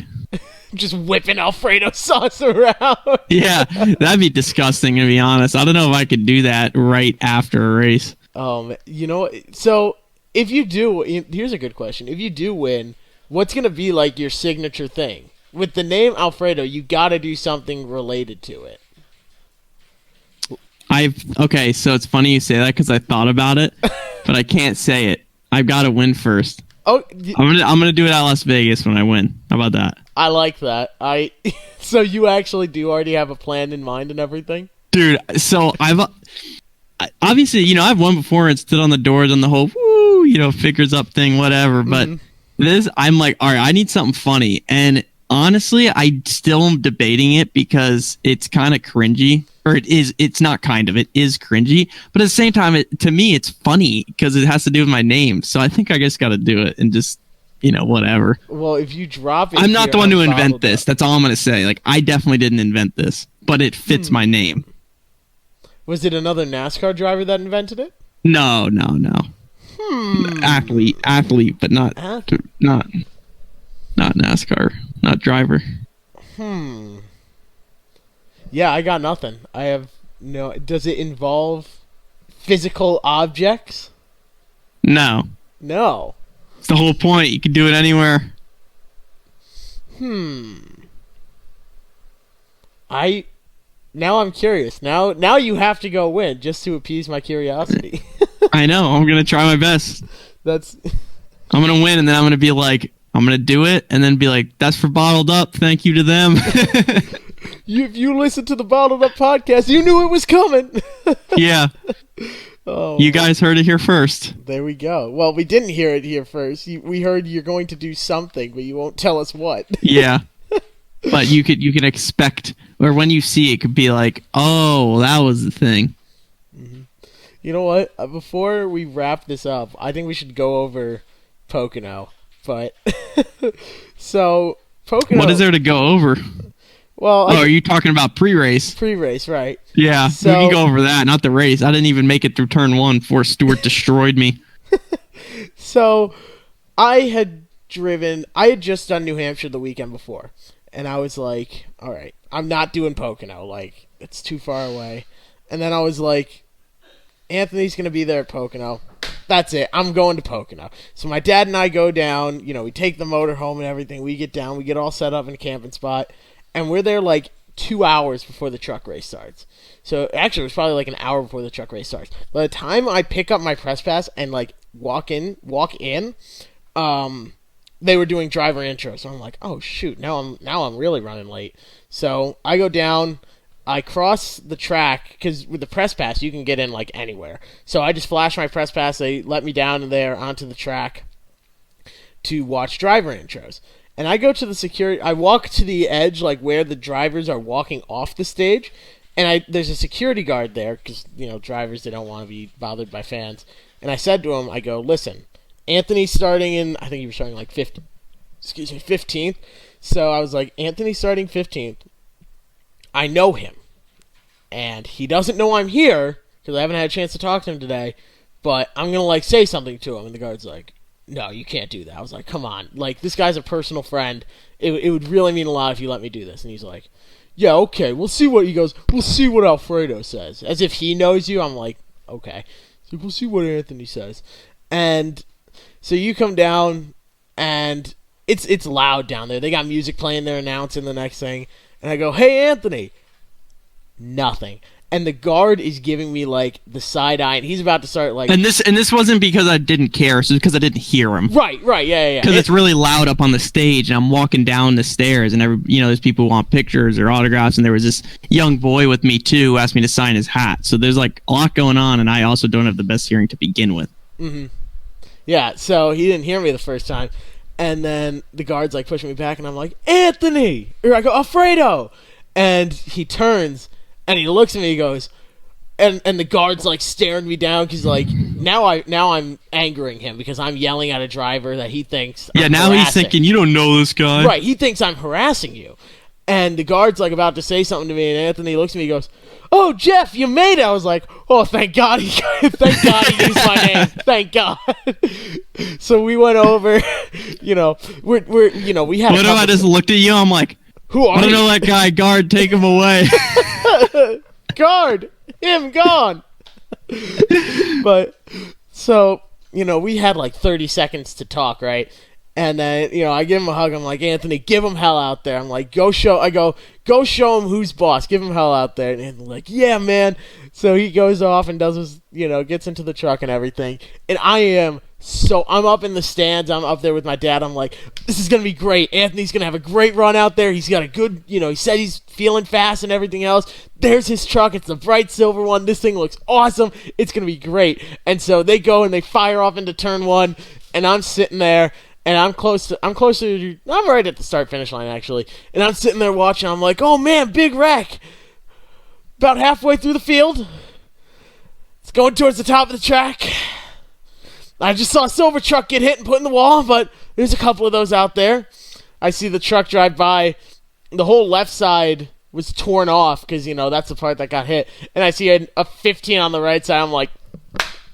Just whipping Alfredo sauce around. Yeah, that'd be disgusting, to be honest. I don't know if I could do that right after a race. So if you do, here's a good question. If you do win, what's going to be like your signature thing? With the name Alfredo, you got to do something related to it. Okay, so it's funny you say that because I thought about it, but I can't say it. I've got to win first. Oh, I'm gonna do it at Las Vegas when I win. How about that? I like that. So you actually do already have a plan in mind and everything? Dude, so I've obviously, I've won before and stood on the doors on the whole woo, figures up thing, whatever. But this, I'm like, all right, I need something funny. And honestly, I still am debating it because it's kind of cringy. Or it's not kind of, it is cringy. But at the same time, to me, it's funny because it has to do with my name. So I think I just got to do it and just, whatever. Well, if you drop it, I'm not the one to invent this. That's all I'm going to say. Like, I definitely didn't invent this, but it fits my name. Was it another NASCAR driver that invented it? No. Athlete, but not NASCAR, not driver. Yeah, I got nothing. I have no. Does it involve physical objects? No. It's the whole point. You can do it anywhere. Now I'm curious. Now you have to go win just to appease my curiosity. I know. I'm gonna try my best. I'm gonna win, and then I'm gonna be like, I'm gonna do it, and then be like, that's for Bottled Up. Thank you to them. If you listened to the Bottled Up podcast, you knew it was coming. Yeah. Oh, you guys heard it here first. there we go. Well, we didn't hear it here first. We heard you're going to do something, but you won't tell us what. Yeah. But you can expect, or when you see it, could be like, oh, that was the thing. Mm-hmm. You know what? Before we wrap this up, I think we should go over Pocono. But so Pocono. What is there to go over? Well, are you talking about pre-race? Pre-race, right? Yeah, we can go over that, not the race. I didn't even make it through turn 1 before Stewart destroyed me. So I had just done New Hampshire the weekend before. And I was like, all right, I'm not doing Pocono. Like, it's too far away. And then I was like, Anthony's going to be there at Pocono. That's it. I'm going to Pocono. So my dad and I go down. You know, we take the motor home and everything. We get down. We get all set up in a camping spot. And we're there like 2 hours before the truck race starts. So actually, it was probably like an hour before the truck race starts. By the time I pick up my press pass and like walk in, they were doing driver intro, so I'm like, oh shoot, now I'm really running late. So I go down, I cross the track, because with the press pass you can get in like anywhere. So I just flash my press pass, they let me down there onto the track to watch driver intros. And I go to the security, I walk to the edge, like where the drivers are walking off the stage, and there's a security guard there, because, you know, drivers, they don't want to be bothered by fans. And I said to him, I go, listen, Anthony's starting in, I think he was starting like 15th. So I was like, Anthony's starting 15th. I know him. And he doesn't know I'm here, because I haven't had a chance to talk to him today, but I'm going to like say something to him. And the guard's like, no, you can't do that. I was like, come on. Like, this guy's a personal friend. It would really mean a lot if you let me do this. And he's like, yeah, okay, we'll see what, he goes, we'll see what Alfredo says. As if he knows you. I'm like, okay. So we'll see what Anthony says. And so you come down, and it's loud down there. They got music playing. They're announcing the next thing. And I go, hey, Anthony. Nothing. And the guard is giving me, like, the side eye, and he's about to start, like... And this wasn't because I didn't care. It's because I didn't hear him. Right, yeah. Because it's really loud up on the stage, and I'm walking down the stairs, and there's people who want pictures or autographs, and there was this young boy with me, too, who asked me to sign his hat. So there's, like, a lot going on, and I also don't have the best hearing to begin with. Mm-hmm. Yeah, so he didn't hear me the first time. And then the guard's, like, pushing me back, and I'm like, Anthony! Or I go, Alfredo! And he turns, and he looks at me, he goes... And the guard's, like, staring me down, because, like, now I'm angering him, because I'm yelling at a driver that he thinks I'm now harassing. He's thinking, you don't know this guy. Right, he thinks I'm harassing you. And the guard's, like, about to say something to me, and Anthony looks at me, he goes, oh, Jeff, you made it. I was like, oh, thank God he used my name. Thank God. So we went over, we had What if I just looked at you? I'm like, who are you? I don't know that guy. Guard, take him away. Guard, him gone. But, so, we had like 30 seconds to talk, right? And then, I give him a hug. I'm like, Anthony, give him hell out there. I'm like, go show him who's boss. Give him hell out there. And Anthony's like, yeah, man. So he goes off and does his, gets into the truck and everything. And I'm up in the stands. I'm up there with my dad. I'm like, this is going to be great. Anthony's going to have a great run out there. He's got a good, he said he's feeling fast and everything else. There's his truck. It's the bright silver one. This thing looks awesome. It's going to be great. And so they go and they fire off into turn 1. And I'm sitting there. And I'm right at the start-finish line, actually. And I'm sitting there watching. I'm like, oh, man, big wreck. About halfway through the field. It's going towards the top of the track. I just saw a silver truck get hit and put in the wall, but there's a couple of those out there. I see the truck drive by. The whole left side was torn off because, that's the part that got hit. And I see a 15 on the right side. I'm like,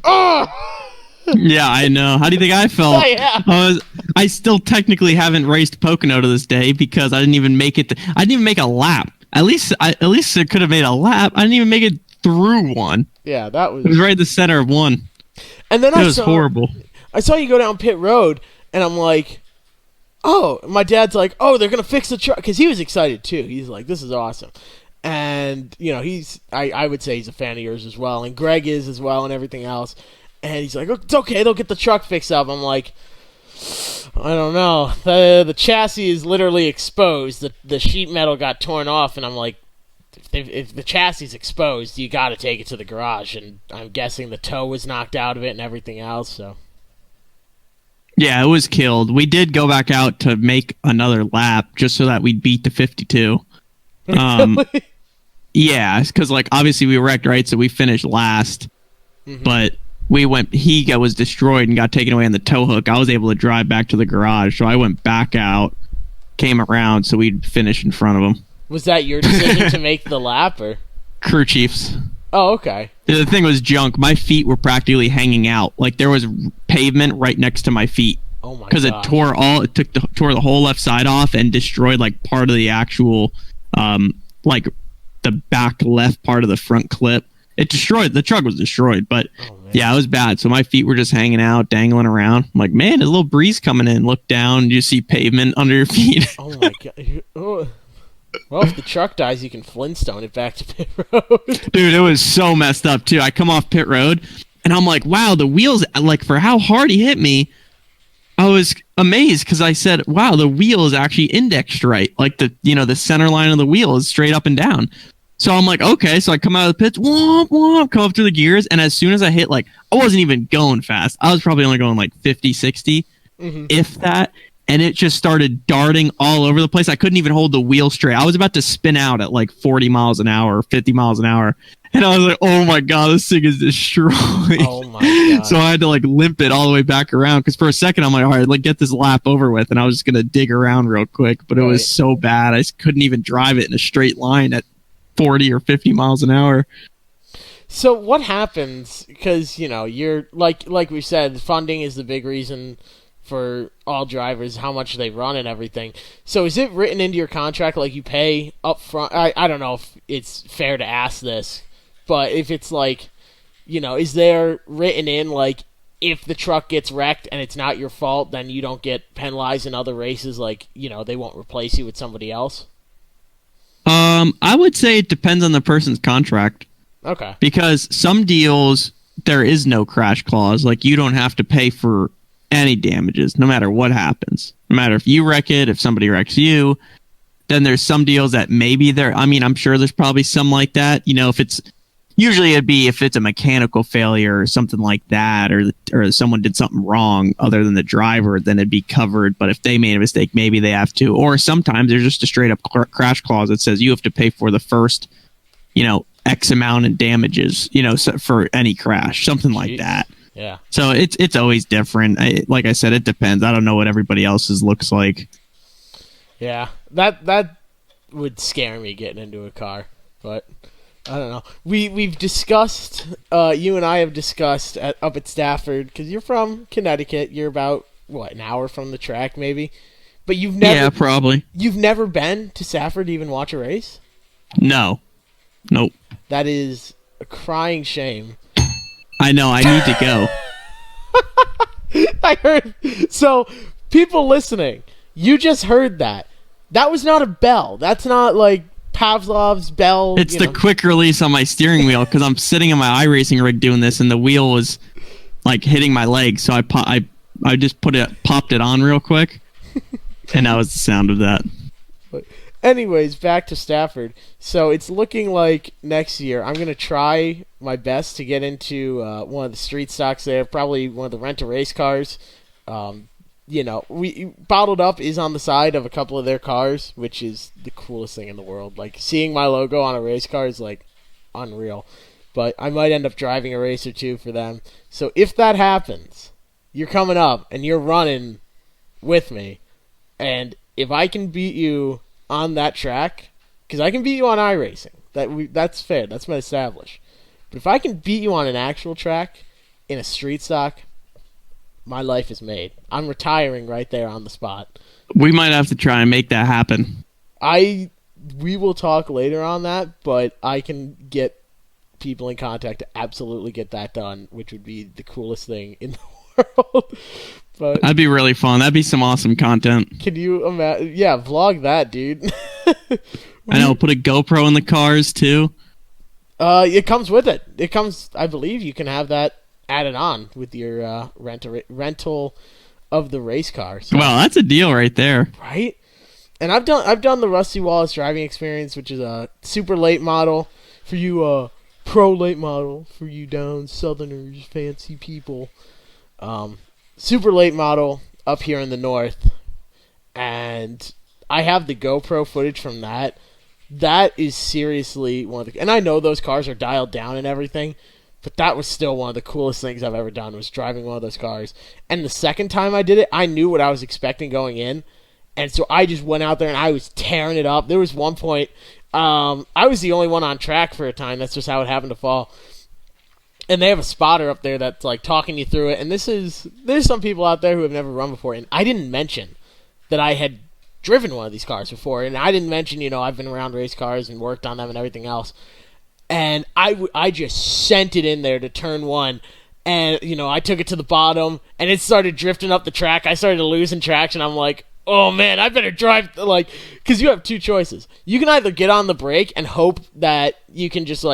oh! Yeah, I know. How do you think I felt? Yeah. I still technically haven't raced Pocono to this day because I didn't even make it. I didn't even make a lap. At least I could have made a lap. I didn't even make it through one. Yeah, that was. It was right at the center of one. And then it was horrible. I saw you go down pit road, and I'm like, oh. My dad's like, oh, they're gonna fix the truck because he was excited too. He's like, this is awesome. And I would say he's a fan of yours as well, and Greg is as well, and everything else. And he's like, oh, it's okay, they'll get the truck fixed up. I'm like, I don't know. The chassis is literally exposed. The sheet metal got torn off, and I'm like, if the chassis is exposed, you got to take it to the garage. And I'm guessing the toe was knocked out of it and everything else. So Yeah, it was killed. We did go back out to make another lap just so that we'd beat the 52. Really? Yeah, because like obviously we wrecked, right? So we finished last, Mhm. but he was destroyed and got taken away on the tow hook. I was able to drive back to the garage, so I went back out, came around, so we'd finish in front of him. Was that your decision to make the lap, or? Crew chiefs. Oh, okay. The thing was junk. My feet were practically hanging out. Like there was pavement right next to my feet. Oh my god. Because it tore the whole left side off and destroyed like part of the actual like the back left part of the front clip. It destroyed the truck was destroyed, but yeah, it was bad. So my feet were just hanging out, dangling around. I'm like, man, there's a little breeze coming in. Look down, you see pavement under your feet. Oh my god. Oh. Well, if the truck dies, you can Flintstone it back to pit road. Dude, it was so messed up too. I come off pit road and I'm like, wow, the wheels, like for how hard he hit me, I was amazed because I said, wow, the wheel is actually indexed right. Like the center line of the wheel is straight up and down. So I'm like, okay. So I come out of the pits, womp, womp, come up through the gears. And as soon as I hit, like, I wasn't even going fast. I was probably only going like 50, 60, if that. And it just started darting all over the place. I couldn't even hold the wheel straight. I was about to spin out at like 40 miles an hour, 50 miles an hour. And I was like, oh my God, this thing is destroyed. Oh my God. So I had to like limp it all the way back around. Because for a second, I'm like, all right, like get this lap over with. And I was just going to dig around real quick. But it was so bad. I just couldn't even drive it in a straight line at 40 or 50 miles an hour. So what happens? Because, you're like we said, funding is the big reason for all drivers, how much they run and everything. So is it written into your contract like you pay up front? I don't know if it's fair to ask this, but if it's like, is there written in like if the truck gets wrecked and it's not your fault, then you don't get penalized in other races, like, they won't replace you with somebody else? I would say it depends on the person's contract. Okay. Because some deals, there is no crash clause. Like, you don't have to pay for any damages, no matter what happens. No matter if you wreck it, if somebody wrecks you, then there's some deals that maybe there. I mean, I'm sure there's probably some like that. If it's usually it'd be if it's a mechanical failure or something like that, or someone did something wrong other than the driver, then it'd be covered. But if they made a mistake, maybe they have to. Or sometimes there's just a straight up crash clause that says you have to pay for the first, X amount in damages, for any crash, something like that. Yeah. So it's always different. Like I said, it depends. I don't know what everybody else's looks like. Yeah, that would scare me getting into a car, but I don't know. We've discussed. You and I have discussed up at Stafford, because you're from Connecticut. You're about an hour from the track, maybe. But you've never. Yeah, probably. You've never been to Stafford to even watch a race? No. Nope. That is a crying shame. I know. I need to go. I heard. So, people listening, you just heard that. That was not a bell. That's not like Pavlov's bell. It's the quick release on my steering wheel because I'm sitting in my iRacing rig doing this, and the wheel was like hitting my leg. So I just popped it on real quick, and that was the sound of that. But anyways, back to Stafford. So it's looking like next year I'm gonna try my best to get into one of the street stocks there, probably one of the rent-a-race cars. We Bottled Up is on the side of a couple of their cars, which is the coolest thing in the world. Like, seeing my logo on a race car is like unreal. But I might end up driving a race or two for them. So if that happens, you're coming up and you're running with me, and if I can beat you on that track, because I can beat you on iRacing, that's fair, that's been established. But if I can beat you on an actual track in a street stock, my life is made. I'm retiring right there on the spot. We might have to try and make that happen. We will talk later on that, but I can get people in contact to absolutely get that done, which would be the coolest thing in the world. But that'd be really fun. That'd be some awesome content. Can you imagine? Yeah, vlog that, dude. I know. Put a GoPro in the cars too. It comes with it. I believe you can have that added on with your rental of the race car. So, Well, that's a deal right there. right? And I've done the Rusty Wallace driving experience, which is a super late model for you pro late model for you down southerners, fancy people. Super late model up here in the north, and I have the GoPro footage from that. That is seriously one of the, and I know those cars are dialed down and everything, but that was still one of the coolest things I've ever done, was driving one of those cars. And the second time I did it, I knew what I was expecting going in, and so I just went out there and I was tearing it up. There was one point, I was the only one on track for a time. That's just how it happened to fall. And they have a spotter up there that's like talking you through it. And there's some people out there who have never run before, and I didn't mention that I had driven one of these cars before, and I didn't mention, I've been around race cars and worked on them and everything else. And I just sent it in there to turn one, and I took it to the bottom, and it started drifting up the track. I started losing traction. I'm like, oh man, I better drive, because you have two choices. You can either get on the brake and hope that you can just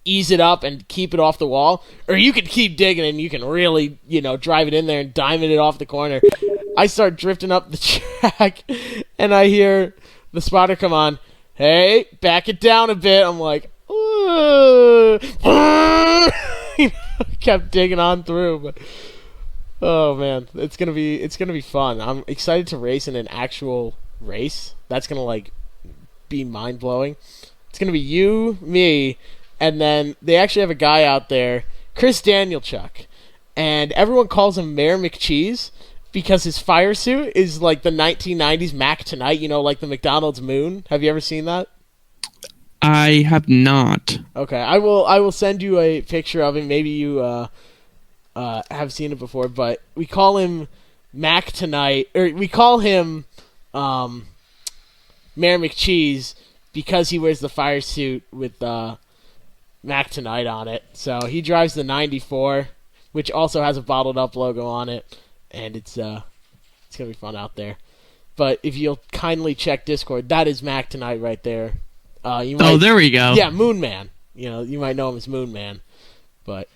ease it up and keep it off the wall, or you can keep digging and you can really, drive it in there and diamond it off the corner. I start drifting up the track, and I hear the spotter come on, hey, back it down a bit. I'm like, kept digging on through, but oh man, it's gonna be fun. I'm excited to race in an actual race. That's gonna be mind blowing. It's gonna be you, me, and then they actually have a guy out there, Chris Danielchuk, and everyone calls him Mayor McCheese because his fire suit is like the 1990s Mac Tonight, like the McDonald's moon. Have you ever seen that? I have not. Okay, I will send you a picture of him. Maybe you have seen it before, but we call him Mac Tonight, or we call him Mayor McCheese because he wears the fire suit with Mac Tonight on it. So he drives the 94, which also has a bottled up logo on it, and it's gonna be fun out there. But if you'll kindly check Discord, that is Mac Tonight right there. There we go. Yeah, Moon Man. You might know him as Moon Man, but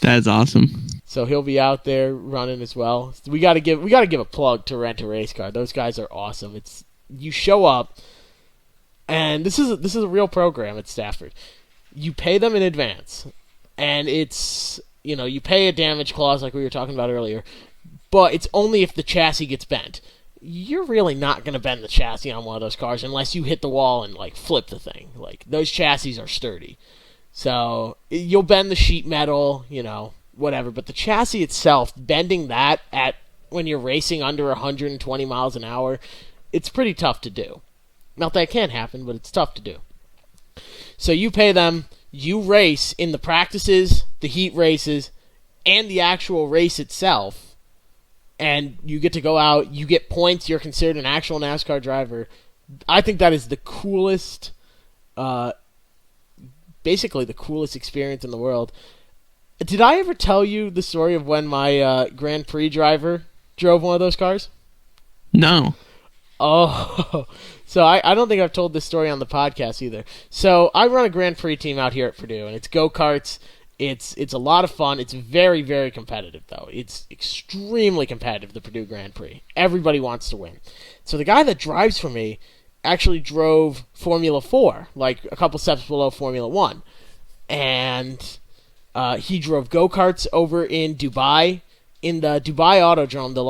that's awesome. So he'll be out there running as well. We got to give a plug to Rent a Race Car. Those guys are awesome. You show up, and this is a real program at Stafford. You pay them in advance, and it's you pay a damage clause like we were talking about earlier, but it's only if the chassis gets bent. You're really not going to bend the chassis on one of those cars unless you hit the wall and flip the thing. Those chassis are sturdy. So you'll bend the sheet metal, whatever, but the chassis itself, bending that when you're racing under 120 miles an hour, it's pretty tough to do. Not that it can't happen, but it's tough to do. So you pay them, you race in the practices, the heat races, and the actual race itself. And you get to go out, you get points, you're considered an actual NASCAR driver. I think that is the coolest, basically the coolest experience in the world. Did I ever tell you the story of when my Grand Prix driver drove one of those cars? No. Oh, so I don't think I've told this story on the podcast either. So I run a Grand Prix team out here at Purdue, and it's go-karts. It's a lot of fun. It's very, very competitive, though. It's extremely competitive, the Purdue Grand Prix. Everybody wants to win. So the guy that drives for me actually drove Formula 4, a couple steps below Formula 1. And he drove go-karts over in Dubai. In the Dubai Autodrome, the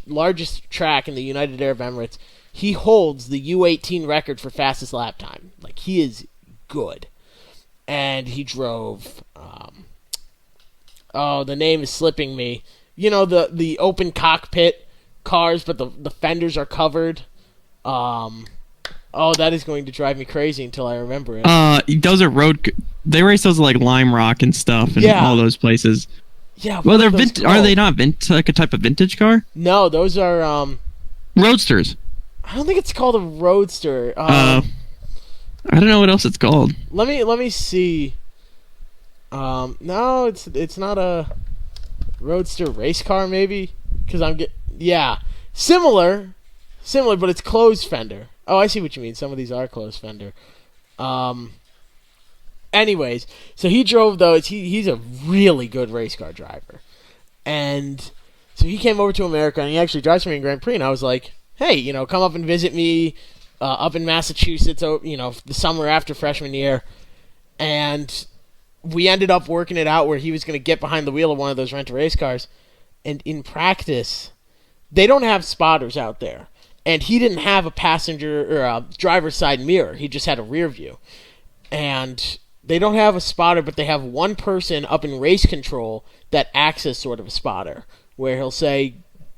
largest track in the United Arab Emirates, he holds the U18 record for fastest lap time. He is good. And he drove, the name is slipping me. The open cockpit cars, but the fenders are covered. That is going to drive me crazy until I remember it. Those are they race those Lime Rock and stuff and all those places. Yeah. Well, they're are they not like a type of vintage car? No, those are Roadsters. I don't think it's called a roadster. I don't know what else it's called. Let me see. No, it's not a roadster race car, maybe, because similar, but it's closed fender. Oh, I see what you mean. Some of these are closed fender. Anyways, so he drove those. He's a really good race car driver, and So he came over to America, and he actually drives me in Grand Prix, and I was like, hey, come up and visit me up in Massachusetts, the summer after freshman year. And we ended up working it out where he was going to get behind the wheel of one of those rent-a-race cars. And in practice, they don't have spotters out there. And he didn't have a passenger or a driver's side mirror. He just had a rear view. And they don't have a spotter, but they have one person up in race control that acts as sort of a spotter, where he'll say,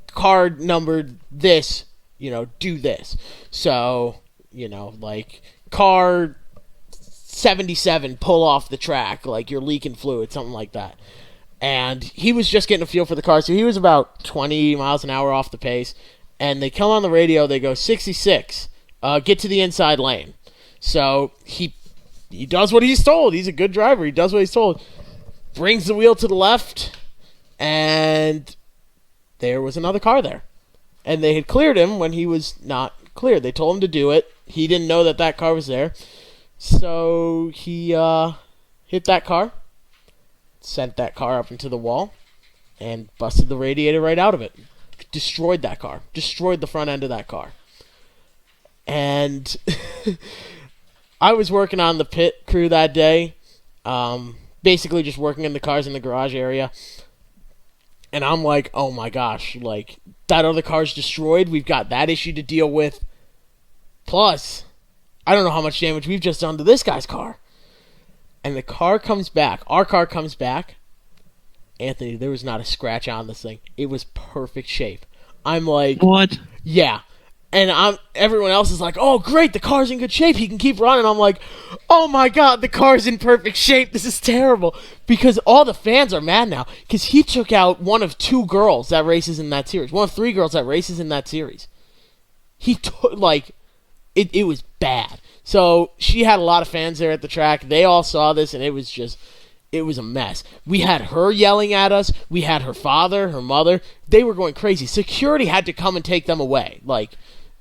car numbered this, do this. So, like, car 77, pull off the track, like you're leaking fluid, something like that. And he was just getting a feel for the car, so he was about 20 miles an hour off the pace. And they come on the radio, they go, 66, get to the inside lane. So he does what he's told. He's a good driver. He does what he's told. Brings the wheel to the left, and there was another car there. And they had cleared him when he was not cleared. They told him to do it. He didn't know that car was there. So he hit that car, sent that car up into the wall, and busted the radiator right out of it. Destroyed that car. Destroyed the front end of that car. And I was working on the pit crew that day, basically just working in the cars in the garage area. And I'm like, oh my gosh, like, that other car's destroyed. We've got that issue to deal with. Plus, I don't know how much damage we've just done to this guy's car. And the car comes back. Our car comes back. Anthony, there was not a scratch on this thing. It was perfect shape. I'm like, what? Yeah. And everyone else is like, oh, great, the car's in good shape. He can keep running. I'm like, oh, my God, the car's in perfect shape. This is terrible. Because all the fans are mad now. Because he took out one of 2 girls that races in that series. One of 3 girls that races in that series. He took, like, it was bad. So she had a lot of fans there at the track. They all saw this, and it was a mess. We had her yelling at us. We had her father, her mother. They were going crazy. Security had to come and take them away. Like,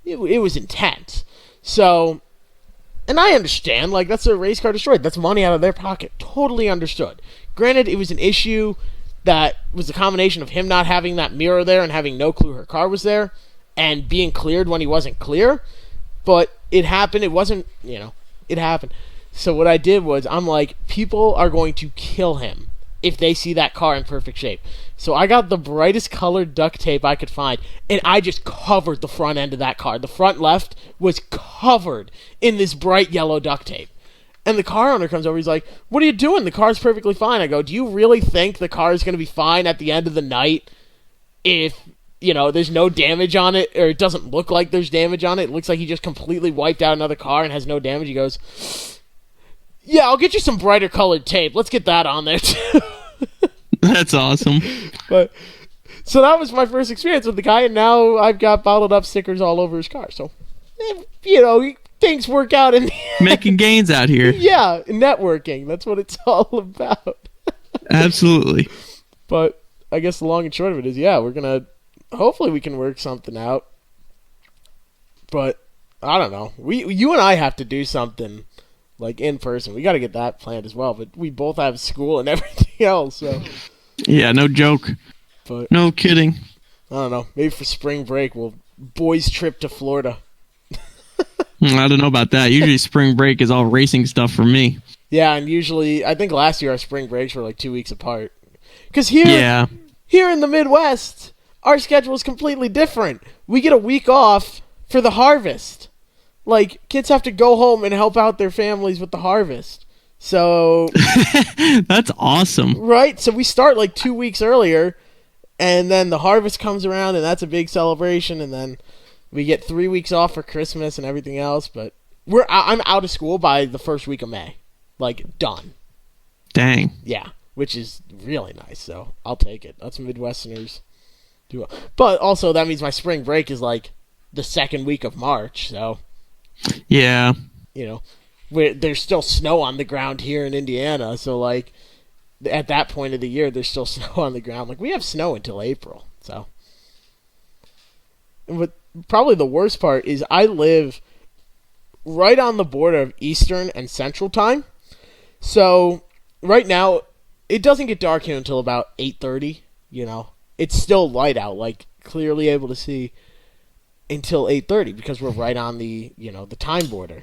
it was intense. So, and I understand. Like, that's a race car destroyed. That's money out of their pocket. Totally understood. Granted, it was an issue that was a combination of him not having that mirror there and having no clue her car was there and being cleared when he wasn't clear. But it happened. It wasn't, it happened. So what I did was, I'm like, people are going to kill him if they see that car in perfect shape. So I got the brightest colored duct tape I could find, and I just covered the front end of that car. The front left was covered in this bright yellow duct tape. And the car owner comes over, he's like, what are you doing? The car's perfectly fine. I go, do you really think the car is going to be fine at the end of the night if, there's no damage on it, or it doesn't look like there's damage on it? It looks like he just completely wiped out another car and has no damage. He goes, yeah, I'll get you some brighter colored tape. Let's get that on there, too. That's awesome. But so that was my first experience with the guy, and now I've got bottled up stickers all over his car. So, things work out in the end. Making gains out here. Yeah, networking. That's what it's all about. Absolutely. But I guess the long and short of it is, hopefully we can work something out. But I don't know. You and I have to do something. Like, in person. We got to get that planned as well. But we both have school and everything else, so. Yeah, no joke. But no kidding. I don't know. Maybe for spring break, boys trip to Florida. I don't know about that. Usually spring break is all racing stuff for me. Yeah, and usually, I think last year our spring breaks were like 2 weeks apart. Because here in the Midwest, our schedule is completely different. We get a week off for the harvest. Like, kids have to go home and help out their families with the harvest. So... That's awesome. Right? So we start like 2 weeks earlier, and then the harvest comes around, and that's a big celebration, and then we get 3 weeks off for Christmas and everything else, but I'm out of school by the first week of May. Like, done. Dang. Yeah, which is really nice, so I'll take it. That's Midwesterners do. But also, that means my spring break is like the second week of March, so... Yeah. There's still snow on the ground here in Indiana, so like at that point of the year there's still snow on the ground. Like, we have snow until April. So, but probably the worst part is I live right on the border of Eastern and Central Time. So right now it doesn't get dark here until about 8:30, it's still light out, like clearly able to see until 8:30 because we're right on the the time border.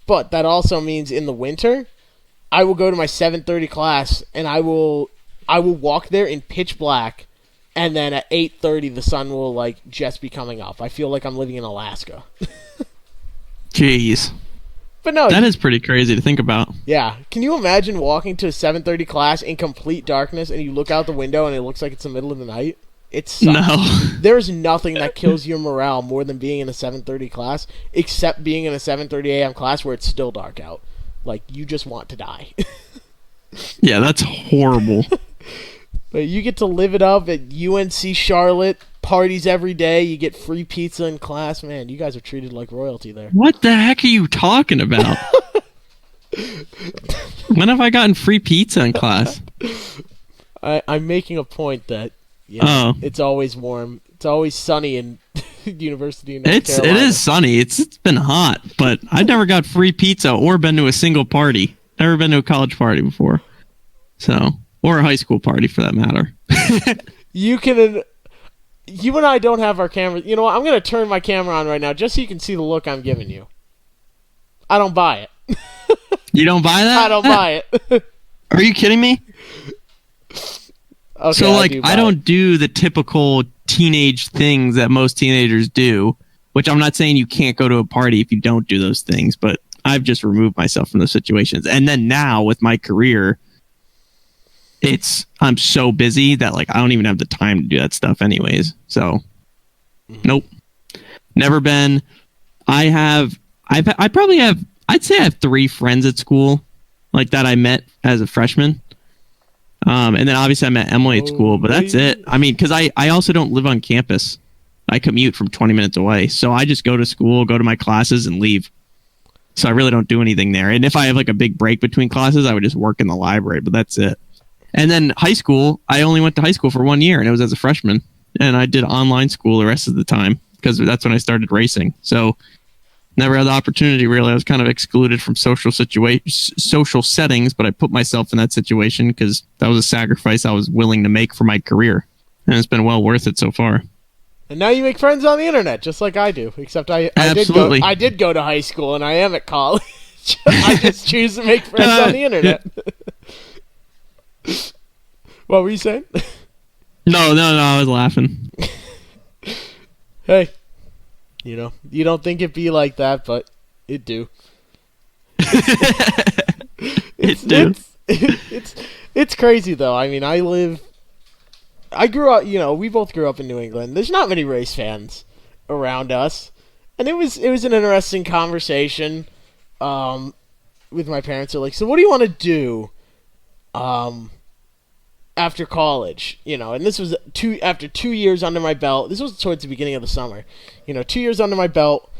But that also means in the winter, I will go to my 7:30 class and I will walk there in pitch black, and then at 8:30 the sun will like just be coming up. I feel like I'm living in Alaska. Jeez. But no, that is pretty crazy to think about. Yeah. Can you imagine walking to a 7:30 class in complete darkness and you look out the window and it looks like it's the middle of the night? It sucks. No. There's nothing that kills your morale more than being in a 7:30 class, except being in a 7:30 a.m. class where it's still dark out. Like, you just want to die. Yeah, that's horrible. But you get to live it up at UNC Charlotte, parties every day, you get free pizza in class. Man, you guys are treated like royalty there. What the heck are you talking about? When have I gotten free pizza in class? I'm making a point that it's always warm. It's always sunny in University of North Carolina. It is sunny. It's been hot, but I've never got free pizza or been to a single party. Never been to a college party before. So, or a high school party for that matter. You and I don't have our cameras. You know what? I'm going to turn my camera on right now just so you can see the look I'm giving you. I don't buy it. You don't buy that? I don't buy it. Are you kidding me? Okay, so, like, I don't do the typical teenage things that most teenagers do, which I'm not saying you can't go to a party if you don't do those things, but I've just removed myself from those situations. And then now with my career, I'm so busy that like I don't even have the time to do that stuff anyways. So nope. Never been. I'd say I have 3 friends at school like that I met as a freshman. And then obviously I met Emily at school, but that's it. I mean, because I also don't live on campus. I commute from 20 minutes away. So I just go to school, go to my classes, and leave. So I really don't do anything there. And if I have like a big break between classes, I would just work in the library, but that's it. And then high school, I only went to high school for 1 year, and it was as a freshman. And I did online school the rest of the time because that's when I started racing. So never had the opportunity, really. I was kind of excluded from social settings, but I put myself in that situation because that was a sacrifice I was willing to make for my career. And it's been well worth it so far. And now you make friends on the internet, just like I do. Except I did go to high school, and I am at college. I just choose to make friends on the internet. What were you saying? No, I was laughing. Hey, you don't think it'd be like that, but it do. It's crazy though. I mean, I grew up. We both grew up in New England. There's not many race fans around us, and it was an interesting conversation with my parents. They're like, "So what do you want to do after college?" And this was after 2 years under my belt. This was towards the beginning of the summer. 2 years under my belt.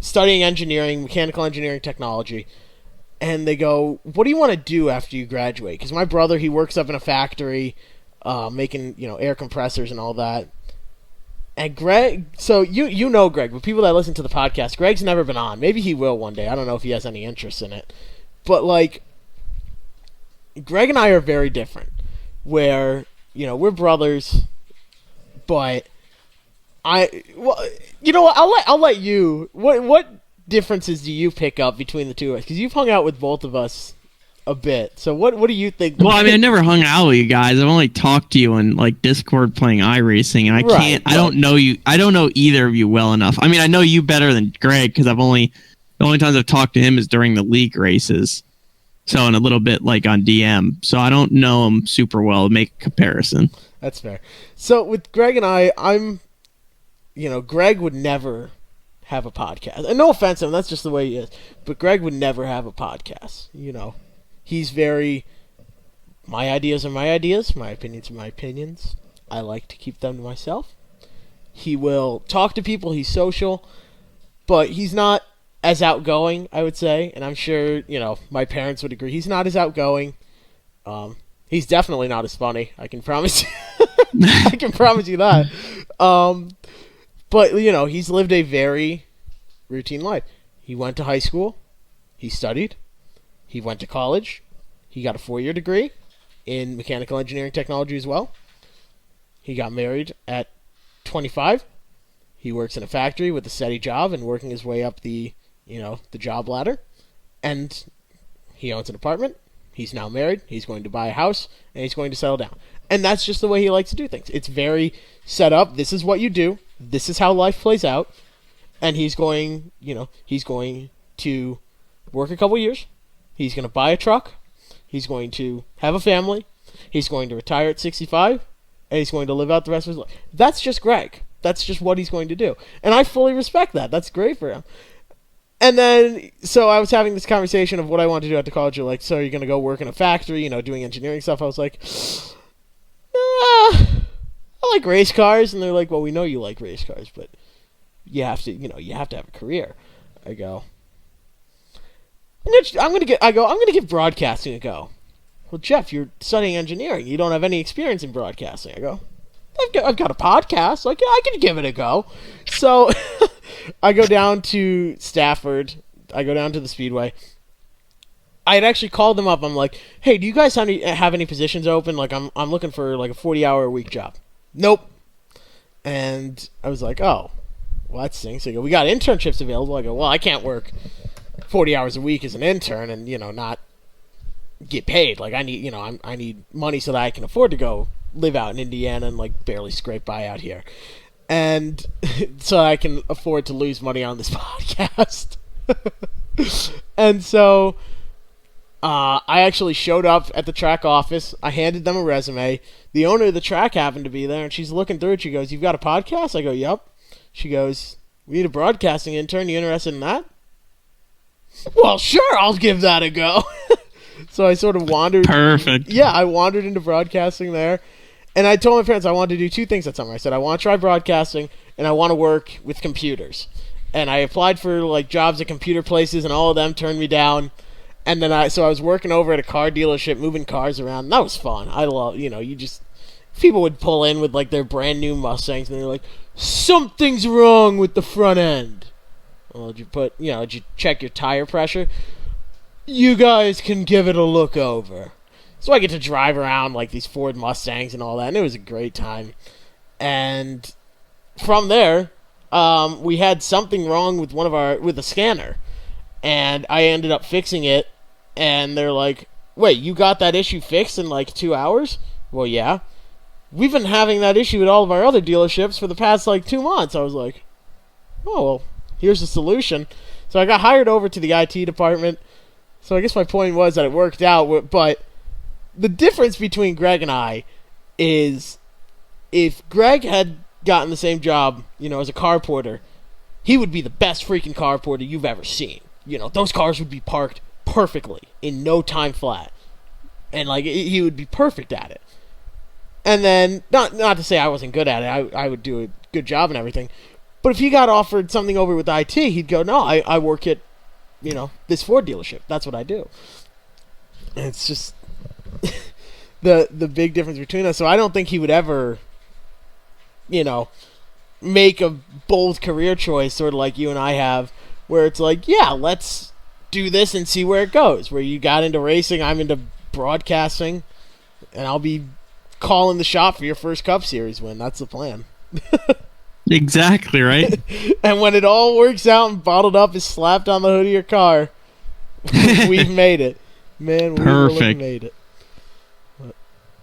Studying engineering, mechanical engineering technology. And they go, "What do you want to do after you graduate?" Because my brother, he works up in a factory, making air compressors and all that. And Greg, so you know Greg, but people that listen to the podcast, Greg's never been on. Maybe he will one day. I don't know if he has any interest in it, but like, Greg and I are very different. Where we're brothers, but I'll let you. What differences do you pick up between the two of us? Because you've hung out with both of us a bit. So what do you think? Well, I mean, I never hung out with you guys. I've only talked to you on like Discord playing iRacing, and I don't know you. I don't know either of you well enough. I mean, I know you better than Greg because the only times I've talked to him is during the league races. So, and a little bit like on DM. So I don't know him super well to make a comparison. That's fair. So with Greg and I'm Greg would never have a podcast. And no offense to him, that's just the way he is. But Greg would never have a podcast. He's very, my ideas are my ideas, my opinions are my opinions. I like to keep them to myself. He will talk to people, he's social, but he's not as outgoing, I would say. And I'm sure, my parents would agree. He's not as outgoing. He's definitely not as funny. I can promise you. I can promise you that. But, he's lived a very routine life. He went to high school. He studied. He went to college. He got a 4-year degree in mechanical engineering technology as well. He got married at 25. He works in a factory with a steady job and working his way up the job ladder. And he owns an apartment. He's now married. He's going to buy a house, and he's going to settle down. And that's just the way he likes to do things. It's very set up. This is what you do. This is how life plays out. And he's going to work a couple years. He's going to buy a truck. He's going to have a family. He's going to retire at 65. And he's going to live out the rest of his life. That's just Greg. That's just what he's going to do. And I fully respect that. That's great for him. And then, so I was having this conversation of what I want to do after college. You're like, so you're going to go work in a factory, doing engineering stuff. I was like, I like race cars. And they're like, well, we know you like race cars, but you have to have a career. I go, I'm going to give broadcasting a go. Well, Jeff, you're studying engineering. You don't have any experience in broadcasting. I go, I've got a podcast. Like, I can give it a go. So I go down to Stafford. I go down to the Speedway. I had actually called them up. I'm like, hey, do you guys have any positions open? Like, I'm looking for like a 40-hour-a-week job. Nope. And I was like, oh, well, that stinks. They go, we got internships available. I go, well, I can't work 40 hours a week as an intern and, not get paid. Like, I need, I need money so that I can afford to go live out in Indiana and, like, barely scrape by out here. And so I can afford to lose money on this podcast. And so I actually showed up at the track office. I handed them a resume. The owner of the track happened to be there, and she's looking through it. She goes, you've got a podcast? I go, yep. She goes, we need a broadcasting intern. You interested in that? Well, sure, I'll give that a go. So I sort of wandered. Perfect. Yeah, I wandered into broadcasting there. And I told my parents I wanted to do two things at summer. I said I want to try broadcasting, and I want to work with computers. And I applied for like jobs at computer places, and all of them turned me down. And then I was working over at a car dealership, moving cars around. And that was fun. I love, people would pull in with like their brand new Mustangs, and they're like, something's wrong with the front end. Well, did you check your tire pressure? You guys can give it a look over. So I get to drive around like these Ford Mustangs and all that, and it was a great time. And from there, we had something wrong with with the scanner, and I ended up fixing it. And they're like, "Wait, you got that issue fixed in like 2 hours?" Well, yeah. We've been having that issue at all of our other dealerships for the past like 2 months. I was like, "Oh, well, here's the solution." So I got hired over to the IT department. So I guess my point was that it worked out, but the difference between Greg and I is if Greg had gotten the same job, as a car porter, he would be the best freaking car porter you've ever seen. Those cars would be parked perfectly in no time flat. And, like, he would be perfect at it. And then, not to say I wasn't good at it, I would do a good job and everything. But if he got offered something over with IT, he'd go, no, I work at, this Ford dealership. That's what I do. And it's just the big difference between us. So I don't think he would ever, make a bold career choice, sort of like you and I have, where it's like, yeah, let's do this and see where it goes. Where you got into racing, I'm into broadcasting, and I'll be calling the shot for your first Cup Series win. That's the plan. Exactly, right? And when it all works out and bottled up is slapped on the hood of your car, we've made it. Man, we really made it.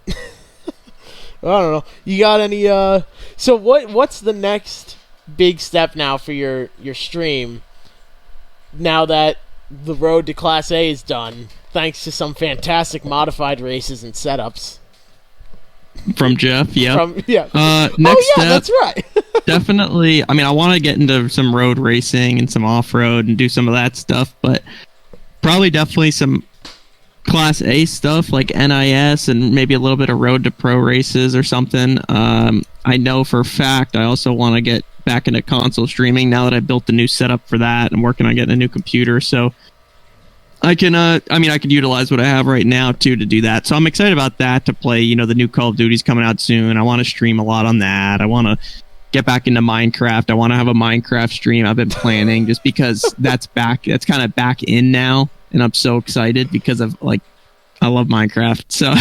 I don't know. You got any so what's the next big step now for your stream now that the road to Class A is done, thanks to some fantastic modified races and setups? From Jeff, yeah. Next step, that's right. Definitely. I mean, I want to get into some road racing and some off-road and do some of that stuff, but probably definitely some Class A stuff like NIS and maybe a little bit of road to pro races or something. I know for a fact I also want to get back into console streaming now that I built the new setup for that and working on getting a new computer. So I can, I could utilize what I have right now too to do that. So I'm excited about that, to play, the new Call of Duty's coming out soon. I want to stream a lot on that. I want to get back into Minecraft. I want to have a Minecraft stream. I've been planning just because that's kind of back in now. And I'm so excited because of like I love Minecraft, so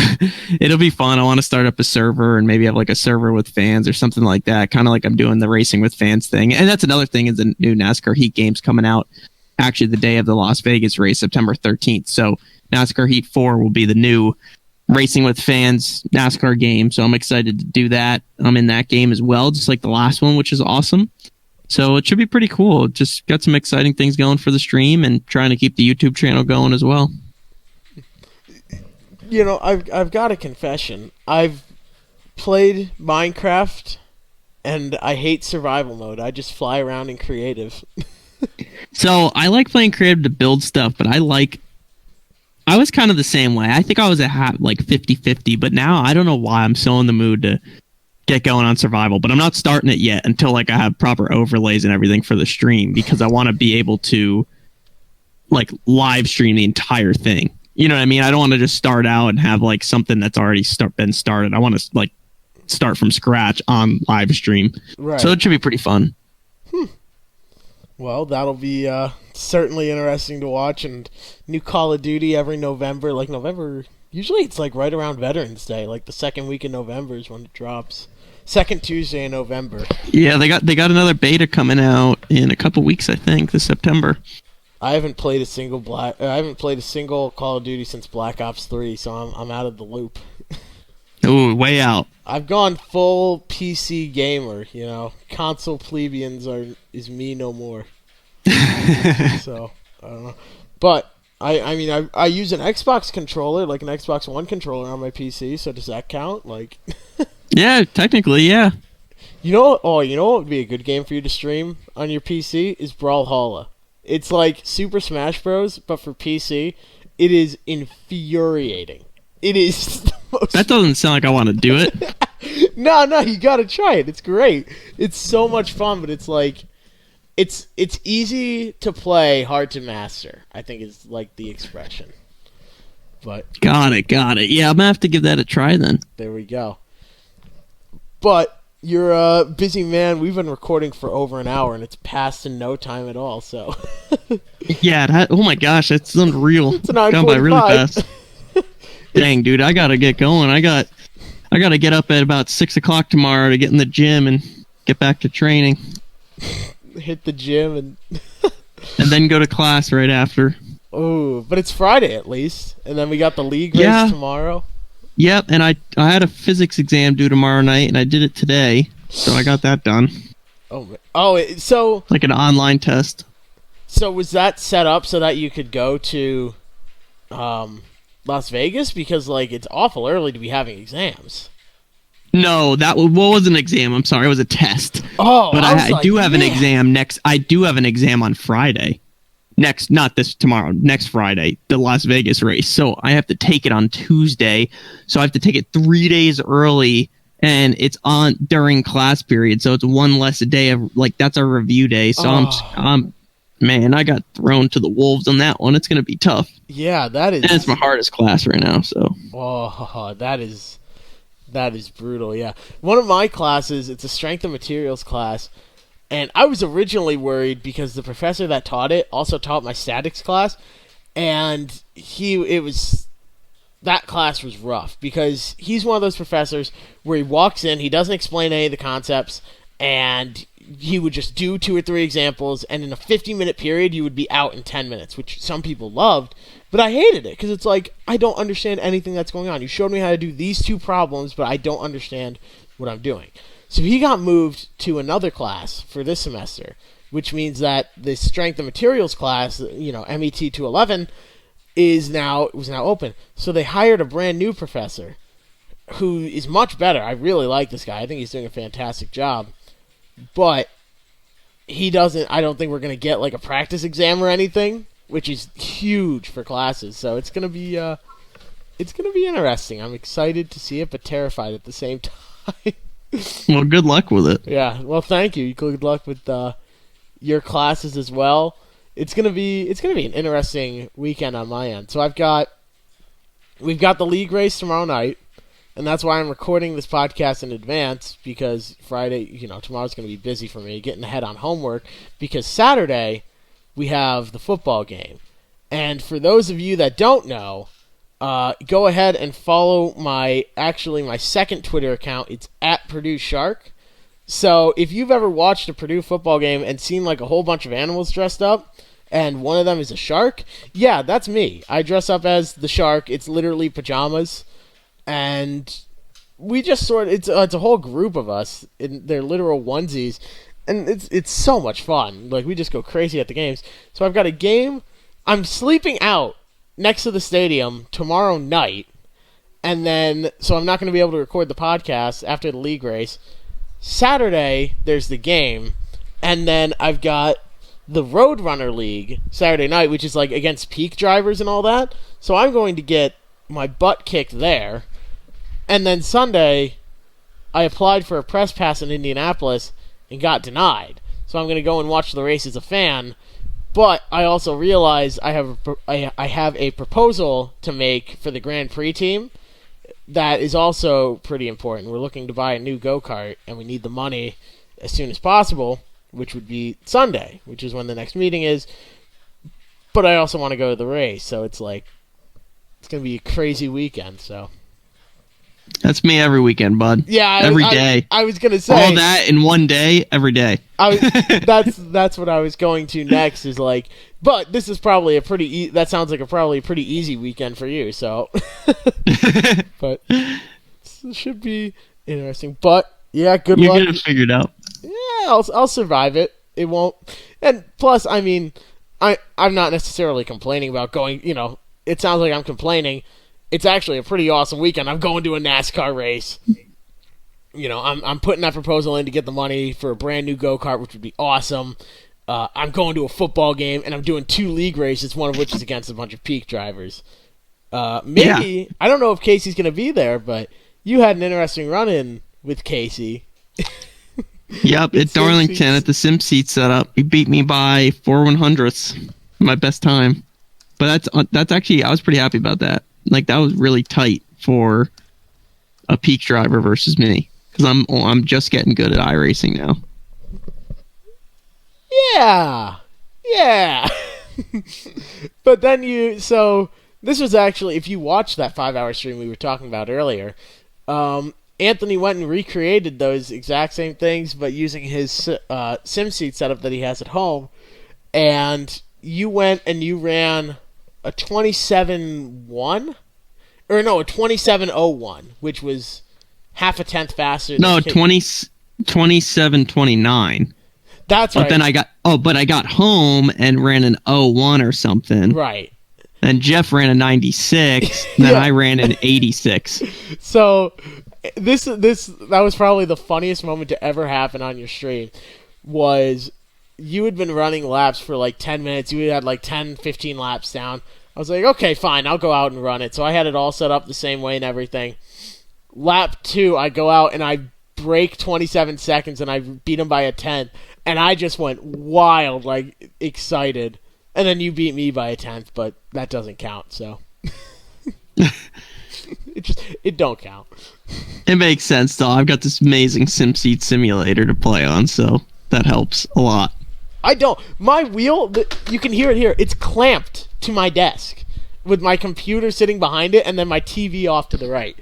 it'll be fun. I want to start up a server and maybe have like a server with fans or something like that, kind of like I'm doing the racing with fans thing. And that's another thing is the new NASCAR Heat games coming out actually the day of the Las Vegas race, September 13th. So NASCAR Heat 4 will be the new racing with fans NASCAR game. So I'm excited to do that. I'm in that game as well, just like the last one, which is awesome. So it should be pretty cool. Just got some exciting things going for the stream and trying to keep the YouTube channel going as well. You know, I've got a confession. I've played Minecraft, and I hate survival mode. I just fly around in creative. So I like playing creative to build stuff, but I was kind of the same way. I think I was like 50-50, but now I don't know why I'm so in the mood to get going on survival, but I'm not starting it yet until like I have proper overlays and everything for the stream, because I want to be able to like live stream the entire thing. You know what I mean? I don't want to just start out and have like something that's already been started. I want to like start from scratch on live stream. Right. So it should be pretty fun. Well, that'll be certainly interesting to watch. And new Call of Duty every November. Like November, usually it's like right around Veterans Day. Like the second week in November is when it drops. Second Tuesday in November. Yeah, they got another beta coming out in a couple weeks, I think, this September. I haven't played a single Call of Duty since Black Ops 3, so I'm out of the loop. Oh, way out. I've gone full PC gamer, you know. Console plebeians is me no more. So, I don't know. But I mean I use an Xbox controller, like an Xbox One controller on my PC, so does that count? Like Yeah, technically, yeah. You know what would be a good game for you to stream on your PC is Brawlhalla. It's like Super Smash Bros, but for PC. It is infuriating. It is the most... That doesn't sound like I want to do it. No, you gotta try it. It's great. It's so much fun, but it's like... It's easy to play, hard to master, I think is like the expression. But Got it. Yeah, I'm gonna have to give that a try then. there we go. But... You're a busy man. We've been recording for over an hour, and it's passed in no time at all. So, Yeah. Oh my gosh, that's unreal. It's a Gone by really 9:45. fast. Dang, dude, I gotta get going. I gotta get up at about 6:00 tomorrow to get in the gym and get back to training, hit the gym and and then go to class right after. oh, but it's Friday at least, and then we got the league race Yeah. tomorrow. Yep, and I had a physics exam due tomorrow night, and I did it today, so I got that done. So Like an online test. was that set up so that you could go to Las Vegas, because like it's awful early to be having exams. No, what was an exam? I'm sorry, it was a test. Oh, But I was I like, do have an man. exam next. I do have an exam on Friday. Not this tomorrow, next Friday, the Las Vegas race. So I have to take it on Tuesday. So I have to take it 3 days early, and it's on during class period. So it's one less a day of like that's our review day. So man, I got thrown to the wolves on that one. It's gonna be tough. Yeah, that is. And it's my hardest class right now. So Oh, that is brutal. Yeah, one of my classes, it's a strength of materials class. And I was originally worried because the professor that taught it also taught my statics class, and that class was rough because he's one of those professors where he walks in, he doesn't explain any of the concepts, and he would just do 2 or 3 examples, and in a 50-minute period, you would be out in 10 minutes, which some people loved, but I hated it because it's like, I don't understand anything that's going on. You showed me how to do these 2 problems, but I don't understand what I'm doing. So he got moved to another class for this semester, which means that the strength of materials class, MET 211, was now open. So they hired a brand new professor who is much better. I really like this guy. I think he's doing a fantastic job. But I don't think we're going to get like a practice exam or anything, which is huge for classes. So it's going to be interesting. I'm excited to see it, but terrified at the same time. well, good luck with it. Yeah, well, thank you. Good luck with your classes as well. It's gonna be an interesting weekend on my end. So we've got the league race tomorrow night, and that's why I'm recording this podcast in advance, because Friday, tomorrow's gonna be busy for me getting ahead on homework, because Saturday we have the football game. And for those of you that don't know, go ahead and follow my second Twitter account. It's at Purdue Shark. So if you've ever watched a Purdue football game and seen like a whole bunch of animals dressed up, and one of them is a shark, yeah, that's me. I dress up as the shark. It's literally pajamas, and we just it's a whole group of us in their literal onesies, and it's so much fun. Like, we just go crazy at the games. So I've got a game. I'm sleeping out next to the stadium tomorrow night, and then so I'm not going to be able to record the podcast after the league race. Saturday there's the game, and then I've got the Roadrunner League Saturday night, which is like against peak drivers and all that. So I'm going to get my butt kicked there. And then Sunday, I applied for a press pass in Indianapolis and got denied. So I'm going to go and watch the race as a fan. But I also realize I have a proposal to make for the Grand Prix team that is also pretty important. We're looking to buy a new go-kart, and we need the money as soon as possible, which would be Sunday, which is when the next meeting is. But I also want to go to the race, so it's like, it's going to be a crazy weekend, so. That's me every weekend, bud. Yeah, every day. I was going to say. All that in one day, every day. That's what I was going to next, is like, but this is probably that sounds like probably a pretty easy weekend for you, so. But it should be interesting. But, yeah, good luck. You're going to figure it out. Yeah, I'll survive it. It won't. And plus, I mean, I'm not necessarily complaining about going, it sounds like I'm complaining. It's actually a pretty awesome weekend. I'm going to a NASCAR race. I'm putting that proposal in to get the money for a brand new go-kart, which would be awesome. I'm going to a football game, and I'm doing 2 league races, one of which is against a bunch of peak drivers. Maybe, I don't know if Casey's going to be there, but you had an interesting run-in with Casey. Yep, at Darlington at the Sim Seat setup. He beat me by 4/100ths. My best time. But that's actually, I was pretty happy about that. Like, that was really tight for a peak driver versus me, because I'm just getting good at iRacing now. Yeah. But then so this was actually, if you watched that 5-hour stream we were talking about earlier, Anthony went and recreated those exact same things, but using his SimSeat setup that he has at home, and you went and you ran a 27.1? Or no, a 27.01, which was half a tenth faster. No, 27.29. That's right. But then I got home and ran an 01 or something. Right. And Jeff ran a 96, and then I ran an 86. So that was probably the funniest moment to ever happen on your stream. Was you had been running laps for like 10 minutes. You had like 10, 15 laps down. I was like, okay, fine, I'll go out and run it. So I had it all set up the same way and everything. Lap 2, I go out and I break 27 seconds and I beat him by a 10th. And I just went wild, like, excited. And then you beat me by a 10th, but that doesn't count, so. It don't count. It makes sense, though. I've got this amazing SimSeat simulator to play on, so that helps a lot. I don't. My wheel, you can hear it here. It's clamped to my desk with my computer sitting behind it and then my TV off to the right.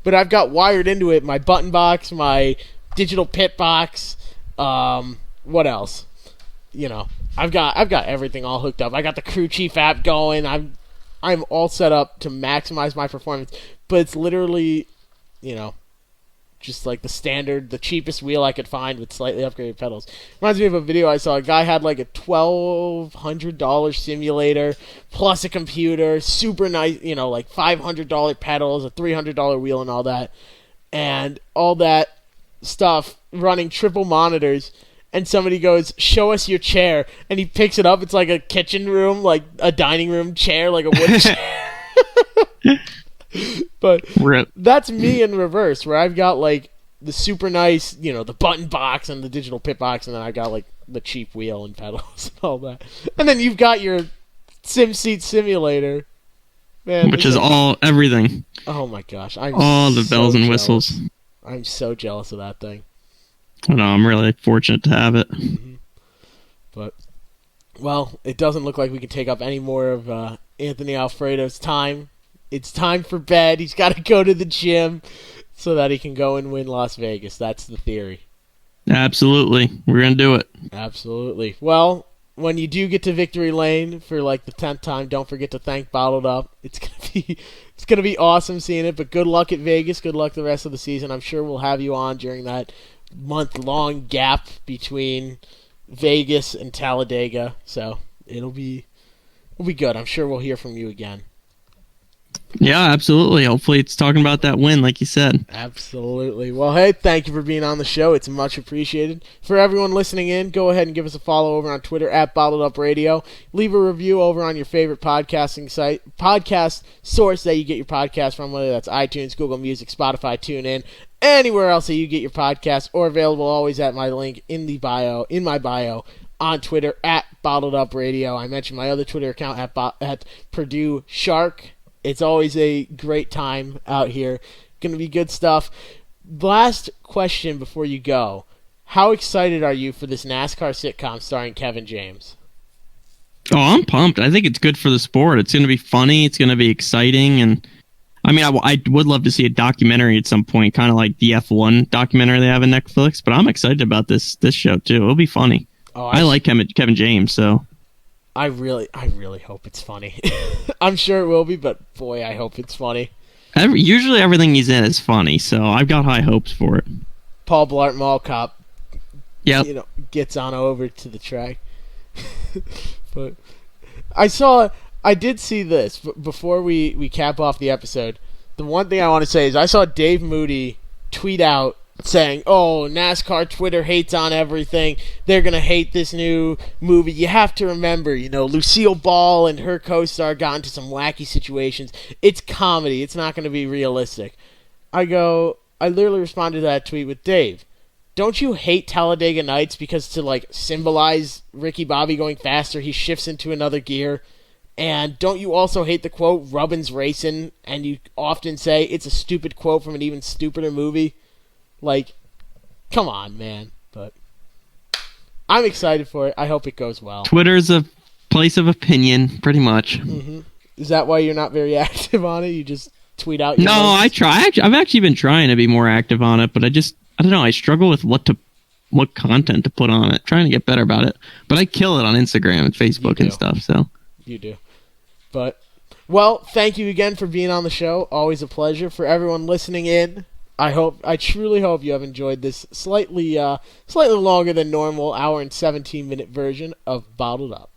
But I've got wired into it my button box, my digital pit box. What else? I've got everything all hooked up. I got the crew chief app going. I'm all set up to maximize my performance. But it's literally, just like the cheapest wheel I could find with slightly upgraded pedals. Reminds me of a video I saw. A guy had like a $1,200 simulator plus a computer, super nice, like $500 pedals, a $300 wheel, and all that. And all that stuff running triple monitors. And somebody goes, "Show us your chair." And he picks it up. It's like a kitchen room, like a dining room chair, like a wood chair. But that's me in reverse, where I've got like the super nice, the button box and the digital pit box, and then I got like the cheap wheel and pedals and all that. And then you've got your SimSeat simulator, man, which is everything. Oh my gosh, all the bells and whistles. I'm so jealous of that thing. I know, I'm really fortunate to have it. Mm-hmm. But well, it doesn't look like we can take up any more of Anthony Alfredo's time It's time for bed. He's got to go to the gym so that he can go and win Las Vegas. That's the theory. Absolutely. We're going to do it. Absolutely. Well, when you do get to victory lane for like the 10th time, don't forget to thank Bottled Up. It's gonna be awesome seeing it. But good luck at Vegas. Good luck the rest of the season. I'm sure we'll have you on during that month-long gap between Vegas and Talladega. So it'll be good. I'm sure we'll hear from you again. Yeah, absolutely. Hopefully it's talking about that win, like you said. Absolutely. Well, hey, thank you for being on the show. It's much appreciated. For everyone listening in, go ahead and give us a follow over on Twitter at Bottled Up Radio. Leave a review over on your favorite podcast source that you get your podcast from, whether that's iTunes, Google Music, Spotify, TuneIn, anywhere else that you get your podcast, or available always at my link in my bio on Twitter at Bottled Up Radio. I mentioned my other Twitter account at Purdue Shark. It's always a great time out here. Going to be good stuff. Last question before you go. How excited are you for this NASCAR sitcom starring Kevin James? Oh, I'm pumped. I think it's good for the sport. It's going to be funny. It's going to be exciting. And I mean, I would love to see a documentary at some point, kind of like the F1 documentary they have in Netflix. But I'm excited about this show, too. It'll be funny. Oh, I like Kevin James, so... I really hope it's funny. I'm sure it will be, but boy, I hope it's funny. Usually everything he's in is funny, so I've got high hopes for it. Paul Blart Mall Cop, yep. Gets on over to the track. But I did see this before we cap off the episode. The one thing I want to say is I saw Dave Moody tweet out saying, "Oh, NASCAR Twitter hates on everything. They're going to hate this new movie. You have to remember, Lucille Ball and her co-star got into some wacky situations. It's comedy. It's not going to be realistic." I literally responded to that tweet with, "Dave, don't you hate Talladega Nights because to, symbolize Ricky Bobby going faster, he shifts into another gear? And don't you also hate the quote, 'Rubbin's racing', and you often say it's a stupid quote from an even stupider movie? Come on, man." But I'm excited for it. I hope it goes well. Twitter's a place of opinion, pretty much. Mm-hmm. Is that why you're not very active on it? You just tweet out your No, links? I try. I've actually been trying to be more active on it, but I don't know. I struggle with what content to put on it. Trying to get better about it. But I kill it on Instagram and Facebook and stuff, so. You do. But, well, thank you again for being on the show. Always a pleasure. For everyone listening in, I truly hope you have enjoyed this slightly longer than normal hour and 17-minute version of Bottled Up.